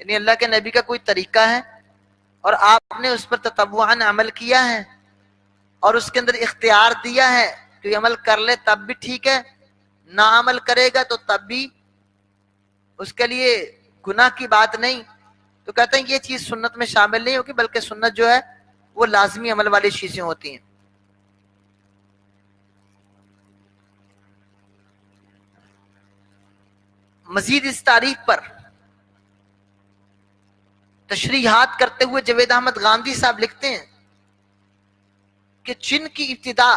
یعنی اللہ کے نبی کا کوئی طریقہ ہے اور آپ نے اس پر تطوعاً عمل کیا ہے اور اس کے اندر اختیار دیا ہے کہ عمل کر لے تب بھی ٹھیک ہے، نہ عمل کرے گا تو تب بھی اس کے لیے گناہ کی بات نہیں، تو کہتے ہیں یہ چیز سنت میں شامل نہیں ہوگی، بلکہ سنت جو ہے وہ لازمی عمل والی چیزیں ہوتی ہیں۔ مزید اس تعریف پر تشریحات کرتے ہوئے جاوید احمد غامدی صاحب لکھتے ہیں کہ جن کی ابتدا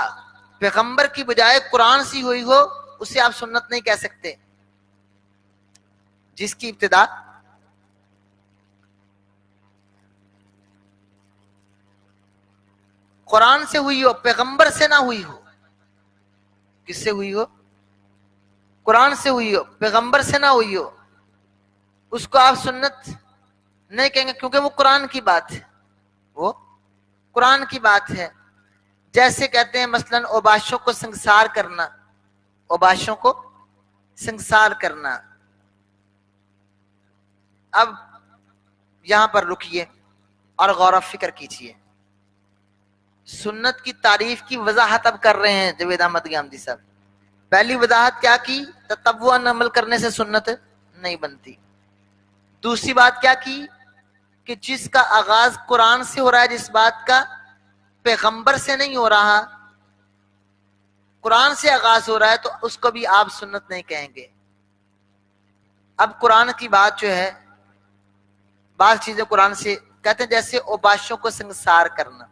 پیغمبر کی بجائے قرآن سے ہوئی ہو اسے آپ سنت نہیں کہہ سکتے۔ جس کی ابتدا قرآن سے ہوئی ہو، پیغمبر سے نہ ہوئی ہو، کس سے ہوئی ہو؟ قرآن سے ہوئی ہو، پیغمبر سے نہ ہوئی ہو، اس کو آپ سنت نہیں کہیں گے، کیونکہ وہ قرآن کی بات ہے، وہ قرآن کی بات ہے۔ جیسے کہتے ہیں مثلا اوباشوں کو سنگسار کرنا، اوباشوں کو سنگسار کرنا۔ اب یہاں پر رکیے اور غور و فکر کیجیے، سنت کی تعریف کی وضاحت اب کر رہے ہیں جاوید احمد غامدی صاحب۔ پہلی وضاحت کیا کی؟ تطوعاً عمل کرنے سے سنت نہیں بنتی۔ دوسری بات کیا کی کہ جس کا آغاز قرآن سے ہو رہا ہے، جس بات کا پیغمبر سے نہیں ہو رہا، قرآن سے آغاز ہو رہا ہے تو اس کو بھی آپ سنت نہیں کہیں گے۔ اب قرآن کی بات جو ہے، بعض چیزیں قرآن سے کہتے ہیں، جیسے اوباشوں کو سنگسار کرنا،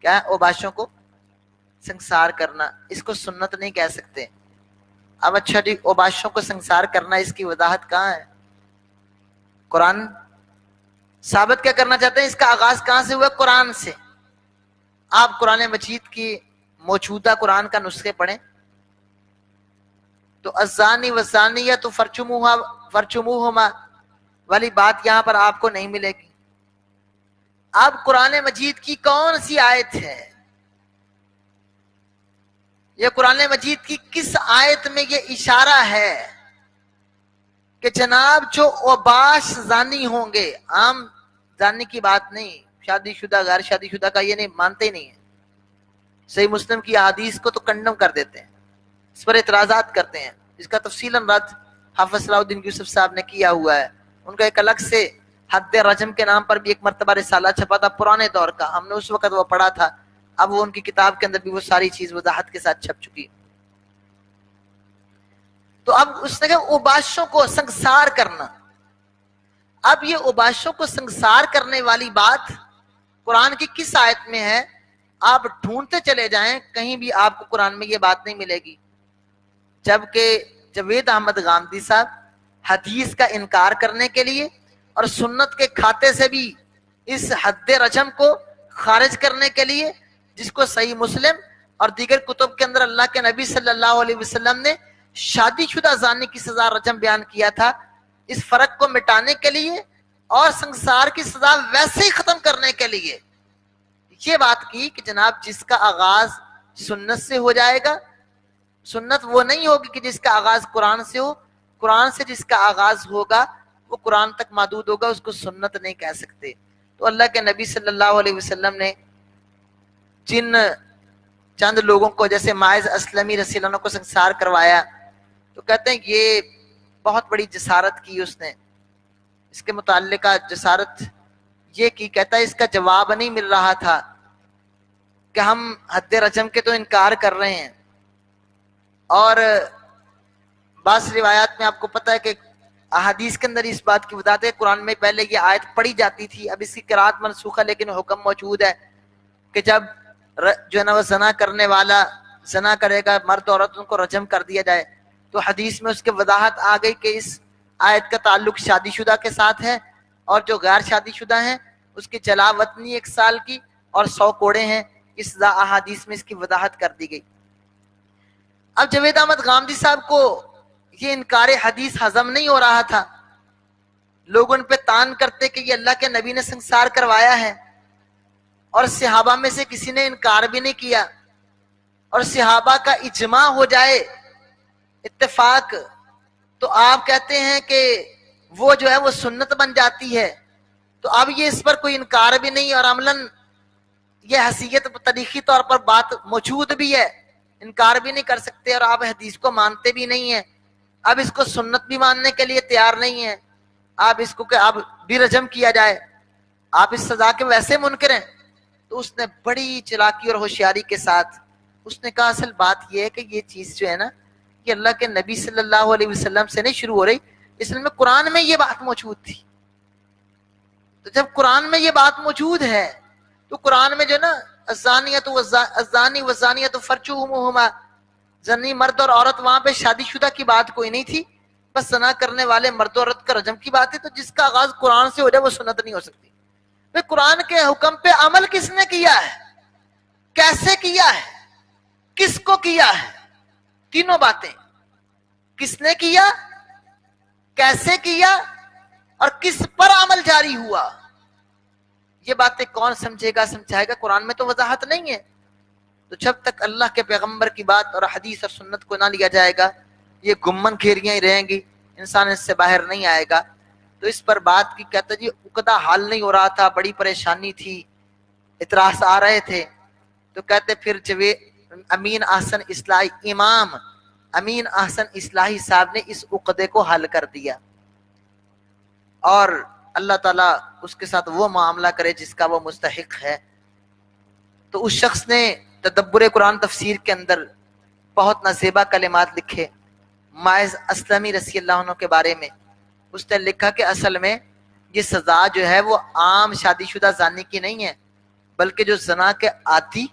کیا ہے؟ اوباشوں کو سنگسار کرنا، اس کو سنت نہیں کہہ سکتے۔ اب اچھا جی، اوباشوں کو سنگسار کرنا، اس کی وضاحت کہاں ہے؟ قرآن ثابت کیا کرنا چاہتے ہیں؟ اس کا آغاز کہاں سے ہوا؟ قرآن سے۔ آپ قرآن مجید کی موجودہ قرآن کا نسخے پڑھیں تو الزانی والزانیۃ فرجموہما والی بات یہاں پر آپ کو نہیں ملے گی۔ اب قرآن مجید کی کون سی آیت ہے؟ یہ قرآن مجید کی کس آیت میں یہ اشارہ ہے کہ جناب جو اوباش زانی ہوں گے، عام زانی کی بات نہیں، شادی شدہ غیر شادی شدہ کا یہ نہیں مانتے ہی نہیں ہیں، صحیح مسلم کی احادیث کو تو کنڈم کر دیتے ہیں، اس پر اعتراضات کرتے ہیں، اس کا تفصیلاً رد حافظ صلاح الدین یوسف صاحب نے کیا ہوا ہے۔ ان کا ایک الگ سے حد رجم کے نام پر بھی ایک مرتبہ رسالہ چھپا تھا پرانے دور کا، ہم نے اس وقت وہ پڑھا تھا، اب وہ ان کی کتاب کے اندر بھی وہ ساری چیز وضاحت کے ساتھ چھپ چکی۔ تو اب اس نے کہا اوباشوں کو سنگسار کرنا۔ اب یہ اوباشوں کو سنگسار کرنے والی بات قرآن کی کس آیت میں ہے؟ آپ ڈھونڈتے چلے جائیں، کہیں بھی آپ کو قرآن میں یہ بات نہیں ملے گی۔ جبکہ جاوید احمد غامدی صاحب حدیث کا انکار کرنے کے لیے اور سنت کے کھاتے سے بھی اس حد رجم کو خارج کرنے کے لیے، جس کو صحیح مسلم اور دیگر کتب کے اندر اللہ کے نبی صلی اللہ علیہ وسلم نے شادی شدہ زانی کی سزا رجم بیان کیا تھا، اس فرق کو مٹانے کے لیے اور سنگسار کی سزا ویسے ہی ختم کرنے کے لیے یہ بات کی کہ جناب جس کا آغاز سنت سے ہو جائے گا، سنت وہ نہیں ہوگی کہ جس کا آغاز قرآن سے ہو، قرآن سے جس کا آغاز ہوگا وہ قرآن تک محدود ہوگا، اس کو سنت نہیں کہہ سکتے۔ تو اللہ کے نبی صلی اللہ علیہ وسلم نے جن چند لوگوں کو جیسے ماعز اسلمی رضی اللہ عنہ کو سنگسار کروایا، تو کہتے ہیں یہ بہت بڑی جسارت کی اس نے، اس کے متعلقہ جسارت یہ کی، کہتا ہے اس کا جواب نہیں مل رہا تھا کہ ہم حد رجم کے تو انکار کر رہے ہیں، اور بعض روایات میں آپ کو پتہ ہے کہ احادیث کے اندر اس بات کی وضاحت ہے، قرآن میں پہلے یہ آیت پڑھی جاتی تھی، اب اس کی قرات منسوخ ہے لیکن حکم موجود ہے کہ جب جو ہے نا وہ زنا کرنے والا زنا کرے گا، مرد عورت ان کو رجم کر دیا جائے، تو حدیث میں اس کے وضاحت آ گئی کہ اس آیت کا تعلق شادی شدہ کے ساتھ ہے، اور جو غیر شادی شدہ ہیں اس کی جلا وطنی 1 سال کی اور 100 کوڑے ہیں، اس احادیث میں اس کی وضاحت کر دی گئی۔ اب جاوید احمد غامدی صاحب کو یہ انکار حدیث ہضم نہیں ہو رہا تھا، لوگ ان پہ تان کرتے کہ یہ اللہ کے نبی نے سنگسار کروایا ہے، اور صحابہ میں سے کسی نے انکار بھی نہیں کیا، اور صحابہ کا اجماع ہو جائے، اتفاق، تو آپ کہتے ہیں کہ وہ جو ہے وہ سنت بن جاتی ہے، تو اب یہ اس پر کوئی انکار بھی نہیں، اور عملاً یہ حیثیت تاریخی طور پر بات موجود بھی ہے، انکار بھی نہیں کر سکتے، اور آپ حدیث کو مانتے بھی نہیں ہیں، اب اس کو سنت بھی ماننے کے لیے تیار نہیں ہیں، آپ اس کو کہ اب بھی رجم کیا جائے، آپ اس سزا کے ویسے منکر ہیں۔ تو اس نے بڑی چلاکی اور ہوشیاری کے ساتھ اس نے کہا اصل بات یہ ہے کہ یہ چیز جو ہے نا یہ اللہ کے نبی صلی اللہ علیہ وسلم سے نہیں شروع ہو رہی، اس میں قرآن میں یہ بات موجود تھی۔ تو جب قرآن میں یہ بات موجود ہے تو قرآن میں جو نا الزانی والزانیۃ فرجوہما، زنی مرد اور عورت، وہاں پہ شادی شدہ کی بات کوئی نہیں تھی، بس زنا کرنے والے مرد اور عورت کا رجم کی بات ہے، تو جس کا آغاز قرآن سے ہو جائے وہ سنت نہیں ہو سکتی۔ پھر قرآن کے حکم پہ عمل کس نے کیا ہے، کیسے کیا ہے، کس کو کیا ہے، تینوں باتیں، کس نے کیا، کیسے کیا، اور کس پر عمل جاری ہوا، یہ باتیں کون سمجھے گا سمجھائے گا، قرآن میں تو وضاحت نہیں ہے۔ تو جب تک اللہ کے پیغمبر کی بات اور حدیث اور سنت کو نہ لیا جائے گا یہ گمن گھیریاں ہی رہیں گی، انسان اس سے باہر نہیں آئے گا۔ تو اس پر بات کی کہتا جی عقدہ حل نہیں ہو رہا تھا، بڑی پریشانی تھی، اعتراض آ رہے تھے، تو کہتے پھر جب امین احسن اصلاحی امام امین احسن اصلاحی صاحب نے اس عقدے کو حل کر دیا، اور اللہ تعالیٰ اس کے ساتھ وہ معاملہ کرے جس کا وہ مستحق ہے۔ تو اس شخص نے تدبر قرآن تفسیر کے اندر بہت نازیبا کلمات لکھے ماعز اسلمی رضی اللہ عنہ کے بارے میں۔ اس نے لکھا کہ اصل میں یہ سزا جو ہے وہ عام شادی شدہ زانی کی نہیں ہے، بلکہ جو زنا کے عادی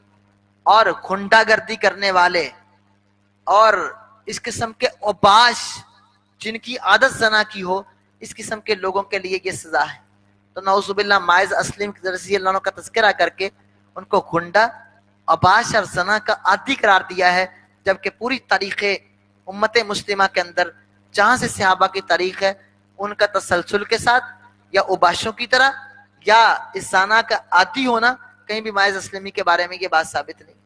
اور گھنڈا گردی کرنے والے اور اس قسم کے اوباش جن کی عادت زنا کی ہو، اس قسم کے لوگوں کے لیے یہ سزا ہے۔ تو نعوذ باللہ ماعز اسلم رضی اللہ عنہ کا تذکرہ کر کے ان کو گھنڈا، اوباش اور زنا کا عادی قرار دیا ہے، جبکہ پوری تاریخ امت مسلمہ کے اندر جہاں سے صحابہ کی تاریخ ہے ان کا تسلسل کے ساتھ یا اوباشوں کی طرح یا اس زنا کا عادی ہونا کہیں بھی ماعز اسلمی کے بارے میں یہ بات ثابت نہیں۔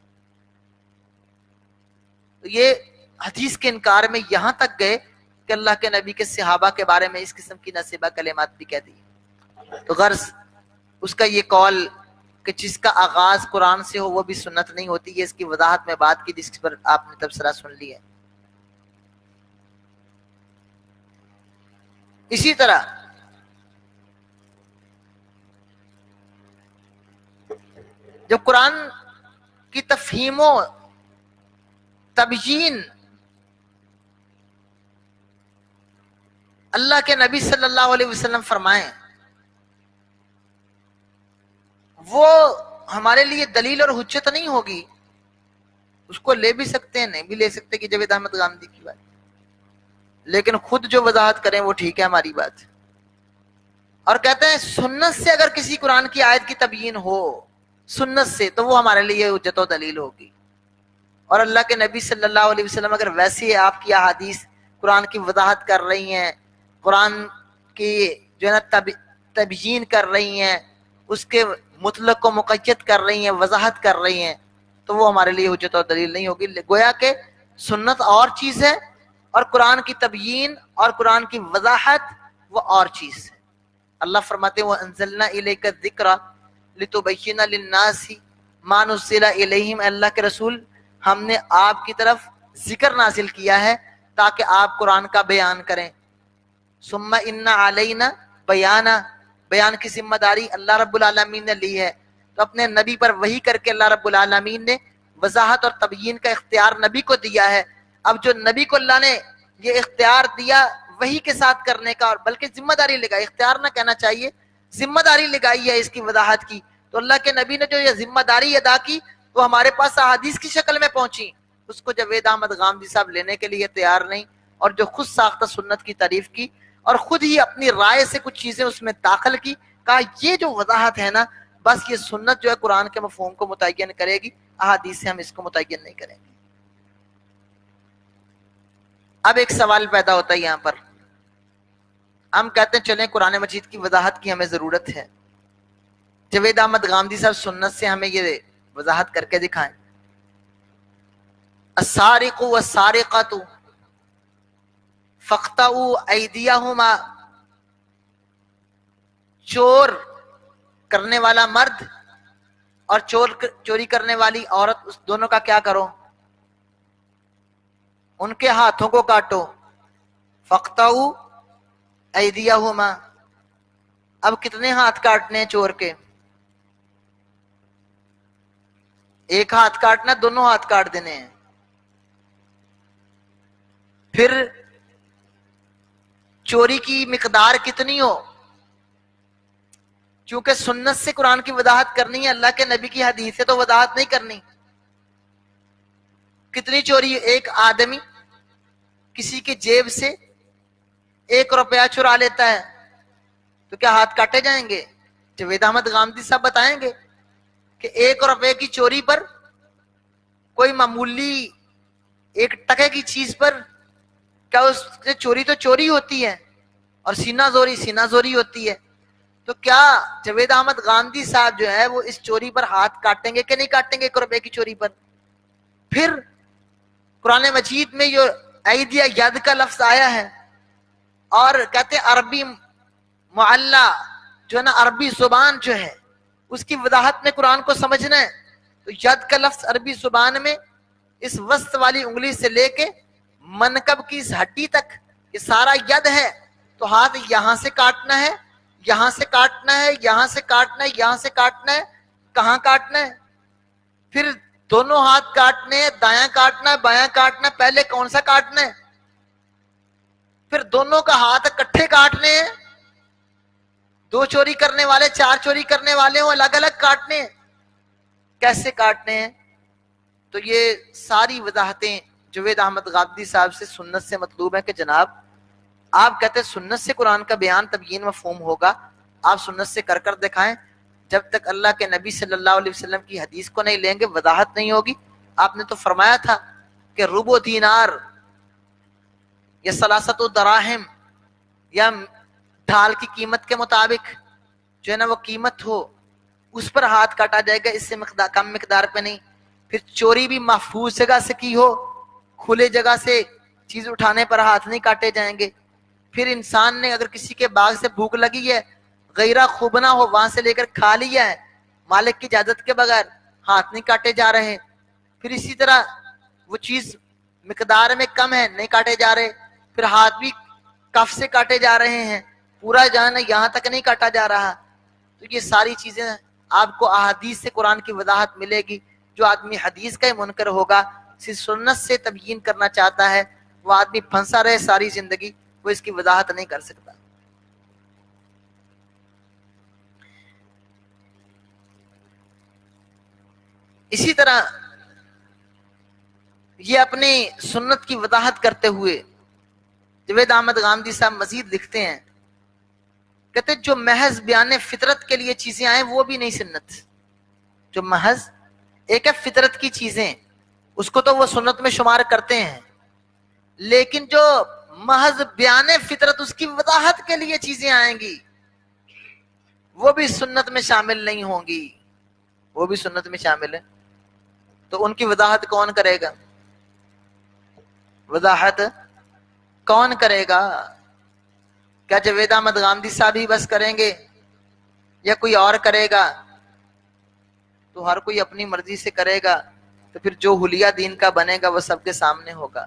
تو یہ حدیث کے انکار میں یہاں تک گئے کہ اللہ کے نبی کے صحابہ کے بارے میں اس قسم کی نصیبہ کلمات بھی کہہ دی۔ تو غرض اس کا یہ قول کہ جس کا آغاز قرآن سے ہو وہ بھی سنت نہیں ہوتی، یہ اس کی وضاحت میں بات کی جس پر آپ نے تبصرہ سن لی ہے۔ اسی طرح جو قرآن کی تفہیم و تبیین اللہ کے نبی صلی اللہ علیہ وسلم فرمائیں وہ ہمارے لیے دلیل اور حجت نہیں ہوگی، اس کو لے بھی سکتے ہیں نہیں بھی لے سکتے کہ جاوید احمد غامدی کی بات، لیکن خود جو وضاحت کریں وہ ٹھیک ہے ہماری بات۔ اور کہتے ہیں سنت سے اگر کسی قرآن کی آیت کی تبیین ہو سنت سے تو وہ ہمارے لیے حجت و دلیل ہوگی، اور اللہ کے نبی صلی اللہ علیہ وسلم اگر ویسے آپ کی احادیث قرآن کی وضاحت کر رہی ہیں، قرآن کی جو ہے نا تبیین کر رہی ہیں، اس کے مطلق کو مقید کر رہی ہیں، وضاحت کر رہی ہیں، تو وہ ہمارے لیے حجت اور دلیل نہیں ہوگی۔ گویا کہ سنت اور چیز ہے اور قرآن کی تبیین اور قرآن کی وضاحت وہ اور چیز ہے۔ اللہ فرماتے ہیں وَأَنزَلْنَا إِلَيْكَ الذِّكْرَ لِتُبَيِّنَ لِلنَّاسِ مَا نُزِّلَ إِلَيْهِمْ، اللہ کے رسول ہم نے آپ کی طرف ذکر نازل کیا ہے تاکہ آپ قرآن کا بیان کریں۔ ثُمَّ إِنَّ عَلَيْنَا بیانہ، بیان کی ذمہ داری اللہ رب العالمین نے لی ہے، تو اپنے نبی پر وحی کر کے اللہ رب العالمین نے وضاحت اور تبیین کا اختیار نبی کو دیا ہے۔ اب جو نبی کو اللہ نے یہ اختیار دیا وحی کے ساتھ کرنے کا، اور بلکہ ذمہ داری لگائی، اختیار نہ کہنا چاہیے، ذمہ داری لگائی ہے اس کی وضاحت کی، تو اللہ کے نبی نے جو یہ ذمہ داری ادا کی وہ ہمارے پاس احادیث کی شکل میں پہنچی، اس کو جاوید احمد غامدی صاحب لینے کے لیے تیار نہیں، اور جو خود ساختہ سنت کی تعریف کی اور خود ہی اپنی رائے سے کچھ چیزیں اس میں داخل کی، کہا یہ جو وضاحت ہے نا بس یہ سنت جو ہے قرآن کے مفہوم کو متعین کرے گی، احادیث سے ہم اس کو متعین نہیں کریں گے۔ اب ایک سوال پیدا ہوتا ہے یہاں پر، ہم کہتے ہیں چلیں قرآن مجید کی وضاحت کی ہمیں ضرورت ہے، جاوید احمد غامدی صاحب سنت سے ہمیں یہ وضاحت کر کے دکھائیں۔ السارق والسارقۃ فاقطعوا ایدیہما چور کرنے والا مرد اور چوری کرنے والی عورت، اس دونوں کا کیا کرو؟ ان کے ہاتھوں کو کاٹو. فَاقْطَعُوا أَيْدِيَهُمَا. اب کتنے ہاتھ کاٹنے ہیں چور کے؟ ایک ہاتھ کاٹنا، دونوں ہاتھ کاٹ دینے ہیں. پھر چوری کی مقدار کتنی ہو؟ چونکہ سنت سے قرآن کی وضاحت کرنی ہے، اللہ کے نبی کی حدیث سے تو وضاحت نہیں کرنی. کتنی چوری؟ ایک آدمی کسی کی جیب سے 1 روپیہ چرا لیتا ہے تو کیا ہاتھ کاٹے جائیں گے؟ جاوید احمد غامدی صاحب بتائیں گے کہ 1 روپے کی چوری پر، کوئی معمولی 1 ٹکے کی چیز پر، کیا اس سے چوری تو چوری ہوتی ہے اور سینہ زوری ہوتی ہے. تو کیا جاوید احمد غامدی صاحب جو ہے وہ اس چوری پر ہاتھ کاٹیں گے کہ نہیں کاٹیں گے 1 روپے کی چوری پر؟ پھر قرآن مجید میں جو ایدیا ید کا لفظ آیا ہے، اور کہتے ہیں عربی معلّہ جو ہے نا، عربی زبان جو ہے اس کی وضاحت میں قرآن کو سمجھنا ہے، تو ید کا لفظ عربی زبان میں اس وسط والی انگلی سے لے کے منکب کی اس ہڈی تک یہ سارا ید ہے. تو ہاتھ یہاں سے کاٹنا ہے، یہاں سے کاٹنا ہے، یہاں سے کاٹنا ہے، یہاں سے کاٹنا ہے. کہاں کاٹنا ہے؟ پھر دونوں ہاتھ کاٹنے ہیں، دایاں کاٹنا ہے، بایاں کاٹنا ہے. پہلے کون سا کاٹنا ہے؟ پھر دونوں کا ہاتھ اکٹھے کاٹنے ہیں. 2 چوری کرنے والے، 4 چوری کرنے والے ہوں، الگ الگ کاٹنے ہیں. کیسے کاٹنے ہیں؟ تو یہ ساری وضاحتیں جاوید احمد غامدی صاحب سے سنت سے مطلوب ہے کہ جناب آپ کہتے ہیں سنت سے قرآن کا بیان تبیین مفہوم ہوگا، آپ سنت سے کر دکھائیں. جب تک اللہ کے نبی صلی اللہ علیہ وسلم کی حدیث کو نہیں لیں گے وضاحت نہیں ہوگی. آپ نے تو فرمایا تھا کہ ربع دینار یا ثلاثۃ دراہم، یا ڈھال کی قیمت کے مطابق جو ہے نا وہ قیمت ہو، اس پر ہاتھ کاٹا جائے گا، اس سے کم مقدار پہ نہیں. پھر چوری بھی محفوظ جگہ سے کی ہو، کھلے جگہ سے چیز اٹھانے پر ہاتھ نہیں کاٹے جائیں گے. پھر انسان نے اگر کسی کے باغ سے بھوک لگی ہے، غیرہ خوبنا ہو، وہاں سے لے کر کھا لیا ہے مالک کی اجازت کے بغیر، ہاتھ نہیں کاٹے جا رہے. پھر اسی طرح وہ چیز مقدار میں کم ہے، نہیں کاٹے جا رہے. پھر ہاتھ بھی کف سے کاٹے جا رہے ہیں، پورا جان یہاں تک نہیں کاٹا جا رہا. تو یہ ساری چیزیں آپ کو احادیث سے قرآن کی وضاحت ملے گی. جو آدمی حدیث کا ہی منکر ہوگا، صرف سنت سے تبیین کرنا چاہتا ہے، وہ آدمی پھنسا رہے ساری زندگی، وہ اس کی وضاحت نہیں کر سکتا. اسی طرح یہ اپنی سنت کی وضاحت کرتے ہوئے جاوید احمد غامدی صاحب مزید لکھتے ہیں، کہتے جو محض بیان فطرت کے لیے چیزیں آئیں وہ بھی نہیں سنت. جو محض ایک ہے فطرت کی چیزیں، اس کو تو وہ سنت میں شمار کرتے ہیں، لیکن جو محض بیان فطرت اس کی وضاحت کے لیے چیزیں آئیں گی وہ بھی سنت میں شامل نہیں ہوں گی. وہ بھی سنت میں شامل ہے. تو ان کی وضاحت کون کرے گا؟ وضاحت کون کرے گا؟ کیا جاوید احمد غامدی صاحب ہی بس کریں گے یا کوئی اور کرے گا؟ تو ہر کوئی اپنی مرضی سے کرے گا، تو پھر جو حلیہ دین کا بنے گا وہ سب کے سامنے ہوگا.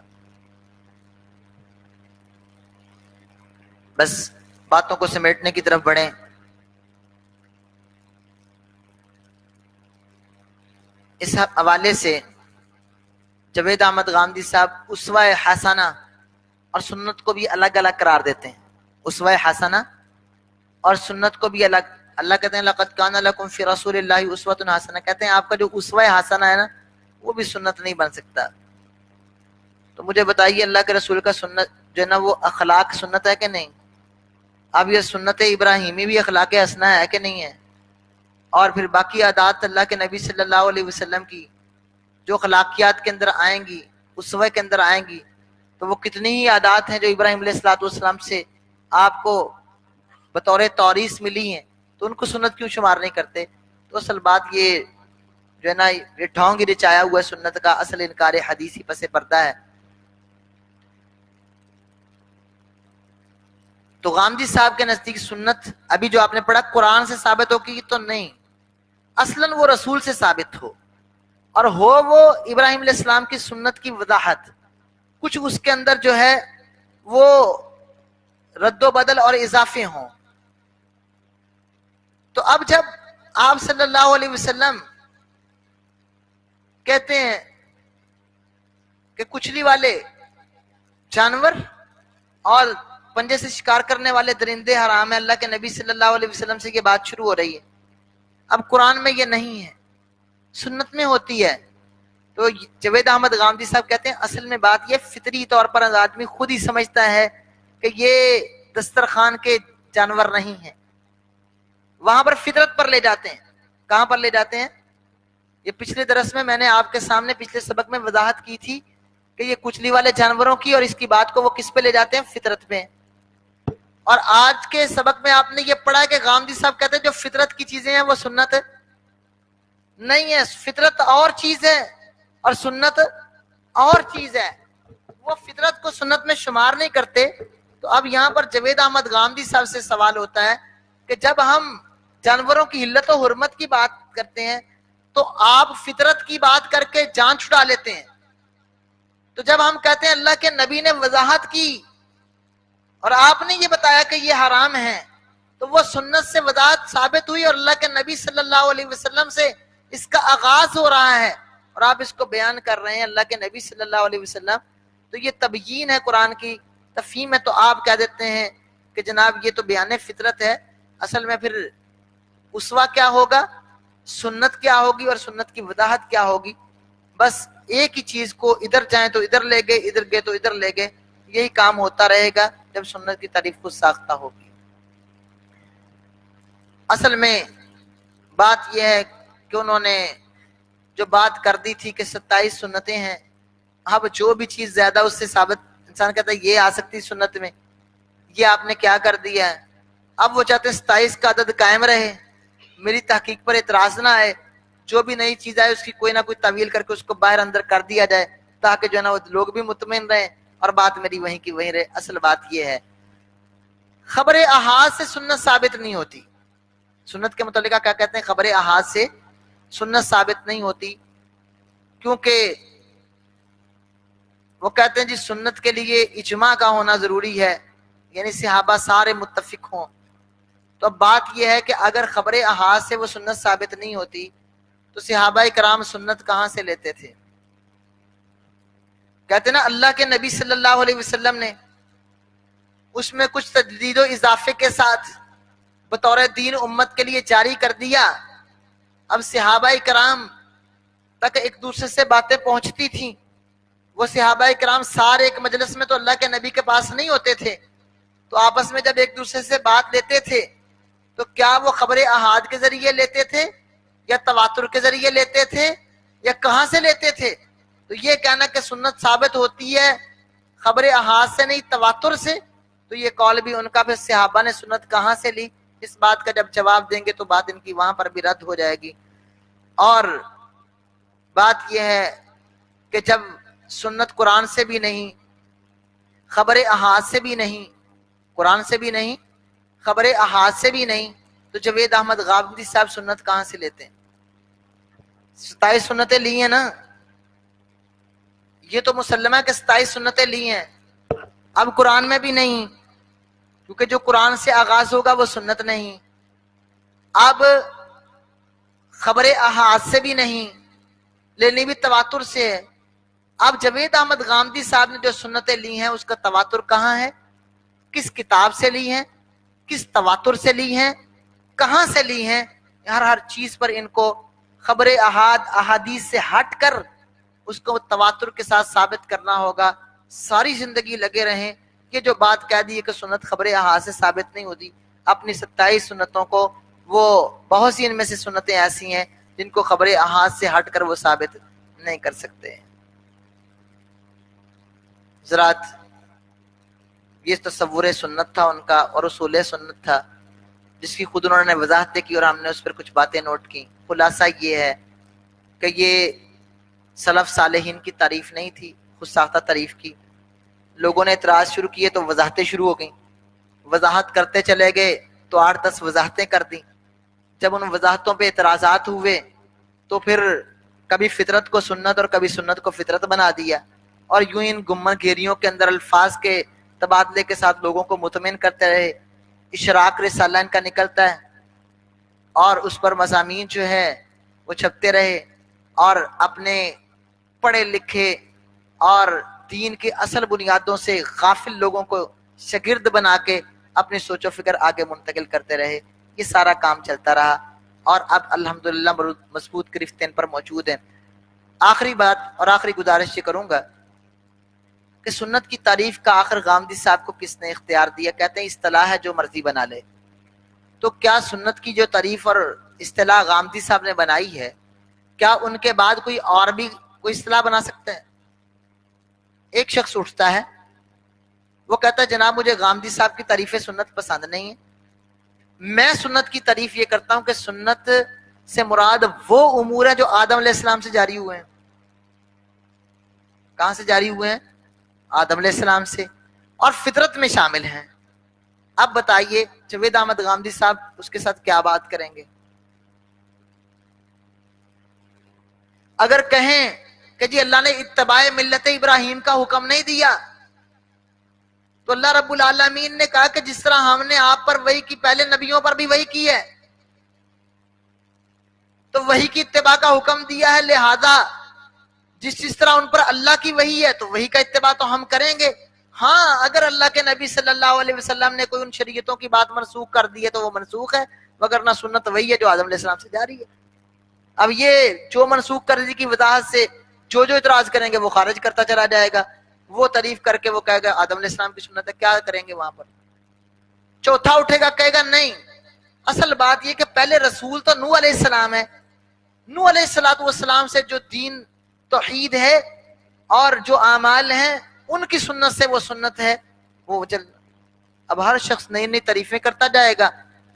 بس باتوں کو سمیٹنے کی طرف بڑھیں. اس حوالے سے جاوید احمد غامدی صاحب اسوہ حسنہ اور سنت کو بھی الگ الگ قرار دیتے ہیں. اسوہ حسنہ اور سنت کو بھی الگ. اللہ کہتے ہیں لقد کان لکم فی رسول اللہ اسوۃ حسنہ، کہتے ہیں آپ کا جو اسوہ حسنہ ہے نا وہ بھی سنت نہیں بن سکتا. تو مجھے بتائیے اللہ کے رسول کا سنت جو ہے نا وہ اخلاق سنت ہے کہ نہیں؟ اب یہ سنت ابراہیمی بھی اخلاق حسنہ ہے کہ نہیں ہے؟ اور پھر باقی عادات اللہ کے نبی صلی اللہ علیہ وسلم کی جو اخلاقیات کے اندر آئیں گی، اسوہ کے اندر آئیں گی، تو وہ کتنی ہی عادات ہیں جو ابراہیم علیہ السلام سے آپ کو بطور توریث ملی ہیں، تو ان کو سنت کیوں شمار نہیں کرتے؟ تو اصل بات یہ جو ہے نا یہ ڈھونگ رچایا ہوا سنت کا، اصل انکار حدیث ہی پس پردہ ہے. تو غامدی صاحب کے نزدیک سنت ابھی جو آپ نے پڑھا قرآن سے ثابت ہوگی تو نہیں، اصلاً وہ رسول سے ثابت ہو، اور ہو وہ ابراہیم علیہ السلام کی سنت کی وضاحت، کچھ اس کے اندر جو ہے وہ رد و بدل اور اضافے ہوں۔ تو اب جب آپ صلی اللہ علیہ وسلم کہتے ہیں کہ کچلی والے جانور اور پنجے سے شکار کرنے والے درندے حرام ہیں، اللہ کے نبی صلی اللہ علیہ وسلم سے یہ بات شروع ہو رہی ہے، اب قرآن میں یہ نہیں ہے، سنت میں ہوتی ہے۔ تو جاوید احمد غامدی صاحب کہتے ہیں اصل میں بات یہ فطری طور پر آدمی خود ہی سمجھتا ہے کہ یہ دسترخوان کے جانور نہیں ہیں، وہاں پر فطرت پر لے جاتے ہیں۔ کہاں پر لے جاتے ہیں؟ یہ پچھلے درس میں نے آپ کے سامنے پچھلے سبق میں وضاحت کی تھی کہ یہ کچلی والے جانوروں کی اور اس کی بات کو وہ کس پہ لے جاتے ہیں؟ فطرت پہ۔ اور آج کے سبق میں آپ نے یہ پڑھا کہ غامدی صاحب کہتے ہیں جو فطرت کی چیزیں ہیں وہ سنت نہیں ہے، فطرت اور چیز ہے اور سنت اور چیز ہے، وہ فطرت کو سنت میں شمار نہیں کرتے۔ تو اب یہاں پر جاوید احمد غامدی صاحب سے سوال ہوتا ہے کہ جب ہم جانوروں کی حلت و حرمت کی بات کرتے ہیں تو آپ فطرت کی بات کر کے جان چھڑا لیتے ہیں، تو جب ہم کہتے ہیں اللہ کے نبی نے وضاحت کی اور آپ نے یہ بتایا کہ یہ حرام ہے، تو وہ سنت سے وضاحت ثابت ہوئی اور اللہ کے نبی صلی اللہ علیہ وسلم سے اس کا آغاز ہو رہا ہے اور آپ اس کو بیان کر رہے ہیں اللہ کے نبی صلی اللہ علیہ وسلم، تو یہ تبیین ہے قرآن کی، تفہیم ہے۔ تو آپ کہہ دیتے ہیں کہ جناب یہ تو بیان فطرت ہے، اصل میں پھر اسوہ کیا ہوگا، سنت کیا ہوگی اور سنت کی وضاحت کیا ہوگی؟ بس ایک ہی چیز کو ادھر جائیں تو ادھر لے گئے، ادھر گئے تو ادھر لے گئے، یہی کام ہوتا رہے گا جب سنت کی تعریف خود ساختہ ہوگی۔ اصل میں بات یہ ہے کہ انہوں نے جو بات کر دی تھی کہ 27 سنتیں ہیں، اب جو بھی چیز زیادہ اس سے ثابت انسان کہتا ہے یہ آ سکتی سنت میں، یہ آپ نے کیا کر دیا ہے۔ اب وہ چاہتے ہیں 27 کا عدد قائم رہے، میری تحقیق پر اعتراض نہ آئے، جو بھی نئی چیز آئے اس کی کوئی نہ کوئی تعویل کر کے اس کو باہر اندر کر دیا جائے تاکہ جو ہے نا وہ لوگ بھی مطمئن رہیں اور بات میری وہیں کی وہیں رہے۔ اصل بات یہ ہے خبر احاد سے سنت ثابت نہیں ہوتی۔ سنت کے متعلقہ کیا کہتے ہیں؟ خبر احاد سے سنت ثابت نہیں ہوتی، کیونکہ وہ کہتے ہیں جی سنت کے لیے اجماع کا ہونا ضروری ہے، یعنی صحابہ سارے متفق ہوں۔ تو اب بات یہ ہے کہ اگر خبر احاد سے وہ سنت ثابت نہیں ہوتی تو صحابہ کرام سنت کہاں سے لیتے تھے؟ کہتے ہیں نا اللہ کے نبی صلی اللہ علیہ وسلم نے اس میں کچھ تجدید و اضافے کے ساتھ بطور دین امت کے لیے جاری کر دیا۔ اب صحابہ کرام تک ایک دوسرے سے باتیں پہنچتی تھیں، وہ صحابہ کرام سارے ایک مجلس میں تو اللہ کے نبی کے پاس نہیں ہوتے تھے، تو آپس میں جب ایک دوسرے سے بات لیتے تھے تو کیا وہ خبر احاد کے ذریعے لیتے تھے یا تواتر کے ذریعے لیتے تھے یا کہاں سے لیتے تھے؟ تو یہ کہنا کہ سنت ثابت ہوتی ہے خبر احاد سے نہیں تواتر سے، تو یہ قول بھی ان کا پھر صحابہ نے سنت کہاں سے لی، اس بات کا جب جواب دیں گے تو بات ان کی وہاں پر بھی رد ہو جائے گی۔ اور بات یہ ہے کہ جب سنت قرآن سے بھی نہیں، خبر احاد سے بھی نہیں، قرآن سے بھی نہیں، خبر احاد سے بھی نہیں، تو جاوید احمد غامدی صاحب سنت کہاں سے لیتے ہیں؟ 27 سنتیں لی ہیں نا، یہ تو مسلمہ کے 27 سنتیں لی ہیں، اب قرآن میں بھی نہیں، کیونکہ جو قرآن سے آغاز ہوگا وہ سنت نہیں، اب خبر احاد سے بھی نہیں، لینی بھی تواتر سے ہے۔ اب جاوید احمد غامدی صاحب نے جو سنتیں لی ہیں اس کا تواتر کہاں ہے، کس کتاب سے لی ہیں، کس تواتر سے لی ہیں، کہاں سے لی ہیں، ہر چیز پر ان کو خبر احاد احادیث سے ہٹ کر اس کو تواتر کے ساتھ ثابت کرنا ہوگا۔ ساری زندگی لگے رہیں، یہ جو بات کہہ دی ہے کہ سنت خبر احاد سے ثابت نہیں ہوتی، اپنی 27 سنتوں کو، وہ بہت سی ان میں سے سنتیں ایسی ہیں جن کو خبر احاد سے ہٹ کر وہ ثابت نہیں کر سکتے ہیں۔ حضرات یہ تصور سنت تھا ان کا اور اصول سنت تھا جس کی خود انہوں نے وضاحتیں کی اور ہم نے اس پر کچھ باتیں نوٹ کی۔ خلاصہ یہ ہے کہ یہ سلف صالحین کی تعریف نہیں تھی، خود ساختہ تعریف کی۔ لوگوں نے اعتراض شروع کیے تو وضاحتیں شروع ہو گئیں، وضاحت کرتے چلے گئے تو 8-10 وضاحتیں کر دیں. جب ان وضاحتوں پہ اعتراضات ہوئے تو پھر کبھی فطرت کو سنت اور کبھی سنت کو فطرت بنا دیا, اور یوں ان گمن گھیریوں کے اندر الفاظ کے تبادلے کے ساتھ لوگوں کو مطمئن کرتے رہے. اشراق رسالہ ان کا نکلتا ہے اور اس پر مضامین جو ہے وہ چھپتے رہے, اور اپنے پڑھے لکھے اور دین کی اصل بنیادوں سے غافل لوگوں کو شاگرد بنا کے اپنی سوچ و فکر آگے منتقل کرتے رہے. یہ سارا کام چلتا رہا اور اب الحمدللہ مضبوط گرفتیں ان پر موجود ہیں. آخری بات اور آخری گزارش یہ کروں گا کہ سنت کی تعریف کا آخر غامدی صاحب کو کس نے اختیار دیا؟ کہتے ہیں اصطلاح ہے جو مرضی بنا لے. تو کیا سنت کی جو تعریف اور اصطلاح غامدی صاحب نے بنائی ہے, کیا ان کے بعد کوئی اور بھی کوئی اصطلاح بنا سکتا ہے؟ ایک شخص اٹھتا ہے, وہ کہتا ہے جناب مجھے غامدی صاحب کی تعریف سنت پسند نہیں ہے, میں سنت کی تعریف یہ کرتا ہوں کہ سنت سے مراد وہ امور ہیں جو آدم علیہ السلام سے جاری ہوئے ہیں. کہاں سے جاری ہوئے ہیں؟ آدم علیہ السلام سے, اور فطرت میں شامل ہیں. اب بتائیے جاوید احمد غامدی صاحب اس کے ساتھ کیا بات کریں گے؟ اگر کہیں کہ جی اللہ نے اتباع ملت ابراہیم کا حکم نہیں دیا, تو اللہ رب العالمین نے کہا کہ جس طرح ہم نے آپ پر وحی کی پہلے نبیوں پر بھی وحی کی ہے, تو وحی کی اتباع کا حکم دیا ہے, لہذا جس طرح ان پر اللہ کی وحی ہے تو وحی کا اتباع تو ہم کریں گے. ہاں اگر اللہ کے نبی صلی اللہ علیہ وسلم نے کوئی ان شریعتوں کی بات منسوخ کر دی ہے تو وہ منسوخ ہے, وگرنہ سنت وہی ہے جو آدم علیہ السلام سے جاری ہے. اب یہ جو منسوخ کر دی کی وضاحت سے جو اعتراض کریں گے وہ خارج کرتا چلا جائے گا, وہ تعریف کر کے وہ کہے گا آدم علیہ السلام کی سنت ہے, کیا کریں گے وہاں پر؟ چوتھا اٹھے گا کہے گا نہیں, اصل بات یہ کہ پہلے رسول تو نوح علیہ السلام ہے, نوح علیہ السلام سے جو دین توحید ہے اور جو اعمال ہیں ان کی سنت سے وہ سنت ہے وہ چل. اب ہر شخص نئی نئی تعریفیں کرتا جائے گا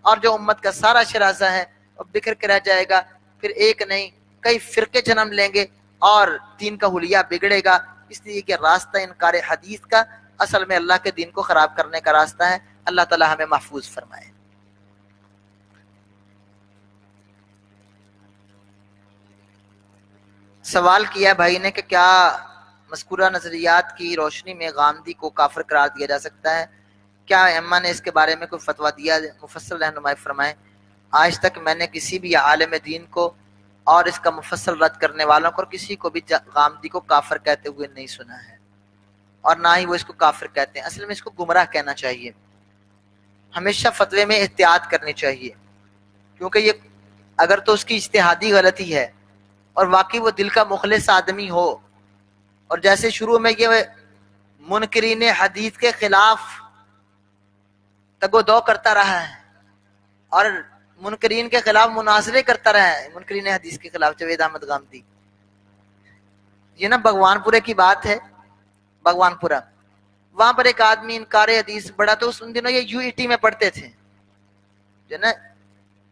اور جو امت کا سارا شرازہ ہے وہ بکھر کے رہ جائے گا, پھر ایک نہیں کئی فرقے جنم لیں گے اور دین کا حلیہ بگڑے گا. اس لیے کہ راستہ انکار حدیث کا اصل میں اللہ کے دین کو خراب کرنے کا راستہ ہے. اللہ تعالی ہمیں محفوظ فرمائے. سوال کیا بھائی نے کہ کیا مذکورہ نظریات کی روشنی میں غامدی کو کافر قرار دیا جا سکتا ہے؟ کیا ائمہ نے اس کے بارے میں کوئی فتویٰ دیا؟ مفصل رہنمائی فرمائیں. آج تک میں نے کسی بھی عالم دین کو اور اس کا مفصل رد کرنے والوں کو اور کسی کو بھی غامدی کو کافر کہتے ہوئے نہیں سنا ہے, اور نہ ہی وہ اس کو کافر کہتے ہیں. اصل میں اس کو گمراہ کہنا چاہیے. ہمیشہ فتوے میں احتیاط کرنی چاہیے, کیونکہ یہ اگر تو اس کی اجتہادی غلطی ہے اور واقعی وہ دل کا مخلص آدمی ہو, اور جیسے شروع میں یہ منکرین حدیث کے خلاف تگ و دو کرتا رہا ہے اور منکرین کے خلاف مناظرے کرتا رہا ہے, منکرین حدیث کے خلاف جاوید احمد غامدی, یہ نا بھگوان پورے کی بات ہے. بھگوان پورا وہاں پر ایک آدمی انکار حدیث بڑا, تو ان دنوں یہ UET میں پڑھتے تھے جو نا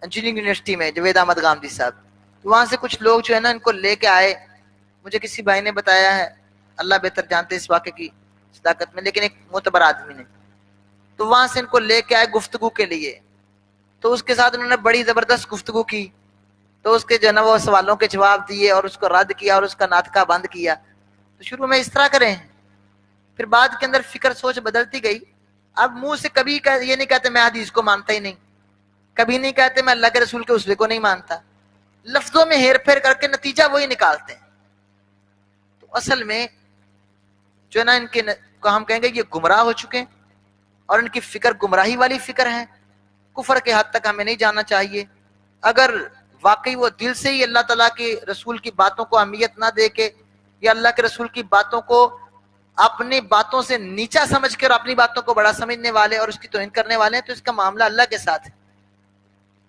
انجینئرنگ یونیورسٹی میں, جاوید احمد غامدی صاحب. وہاں سے کچھ لوگ جو ہے نا ان کو لے کے آئے, مجھے کسی بھائی نے بتایا ہے, اللہ بہتر جانتے اس واقعے کی صداقت میں, لیکن ایک معتبر آدمی نے. تو وہاں سے ان کو لے کے آئے گفتگو کے لیے, تو اس کے ساتھ انہوں نے بڑی زبردست گفتگو کی, تو اس کے جو ہے نا وہ سوالوں کے جواب دیے اور اس کو رد کیا اور اس کا ناطقہ بند کیا. تو شروع میں اس طرح کریں, پھر بعد کے اندر فکر سوچ بدلتی گئی. اب منہ سے کبھی یہ نہیں کہتے میں حدیث کو مانتا ہی نہیں, کبھی نہیں کہتے میں اللہ کے رسول کے اسوے کو نہیں مانتا, لفظوں میں ہیر پھیر کر کے نتیجہ وہی نکالتے ہیں. تو اصل میں جو ہے نا ان کے ہم کہیں گے یہ گمراہ ہو چکے ہیں, اور ان کی فکر گمراہی والی فکر ہے. کفر کے حد تک ہمیں نہیں جانا چاہیے. اگر واقعی وہ دل سے ہی اللہ تعالیٰ کے رسول کی باتوں کو اہمیت نہ دے کے یا اللہ کے رسول کی باتوں کو اپنی باتوں سے نیچا سمجھ کے اور اپنی باتوں کو بڑا سمجھنے والے اور اس کی توہین کرنے والے ہیں, تو اس کا معاملہ اللہ کے ساتھ ہے.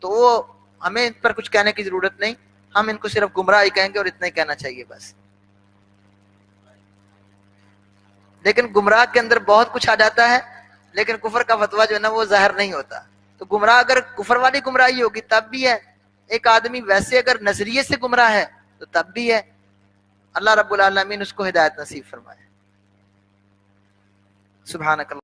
تو وہ ہمیں ان پر کچھ کہنے کی ضرورت نہیں, ہم ان کو صرف گمراہ ہی کہیں گے اور اتنا ہی کہنا چاہیے بس. لیکن گمراہ کے اندر بہت کچھ آ جاتا ہے, لیکن کفر کا فتویٰ جو ہے نا وہ ظاہر نہیں ہوتا. تو گمراہ اگر کفر والی گمراہی ہوگی تب بھی ہے, ایک آدمی ویسے اگر نظریے سے گمراہ ہے تو تب بھی ہے. اللہ رب العالمین اس کو ہدایت نصیب فرمائے. سبحانک اللہ.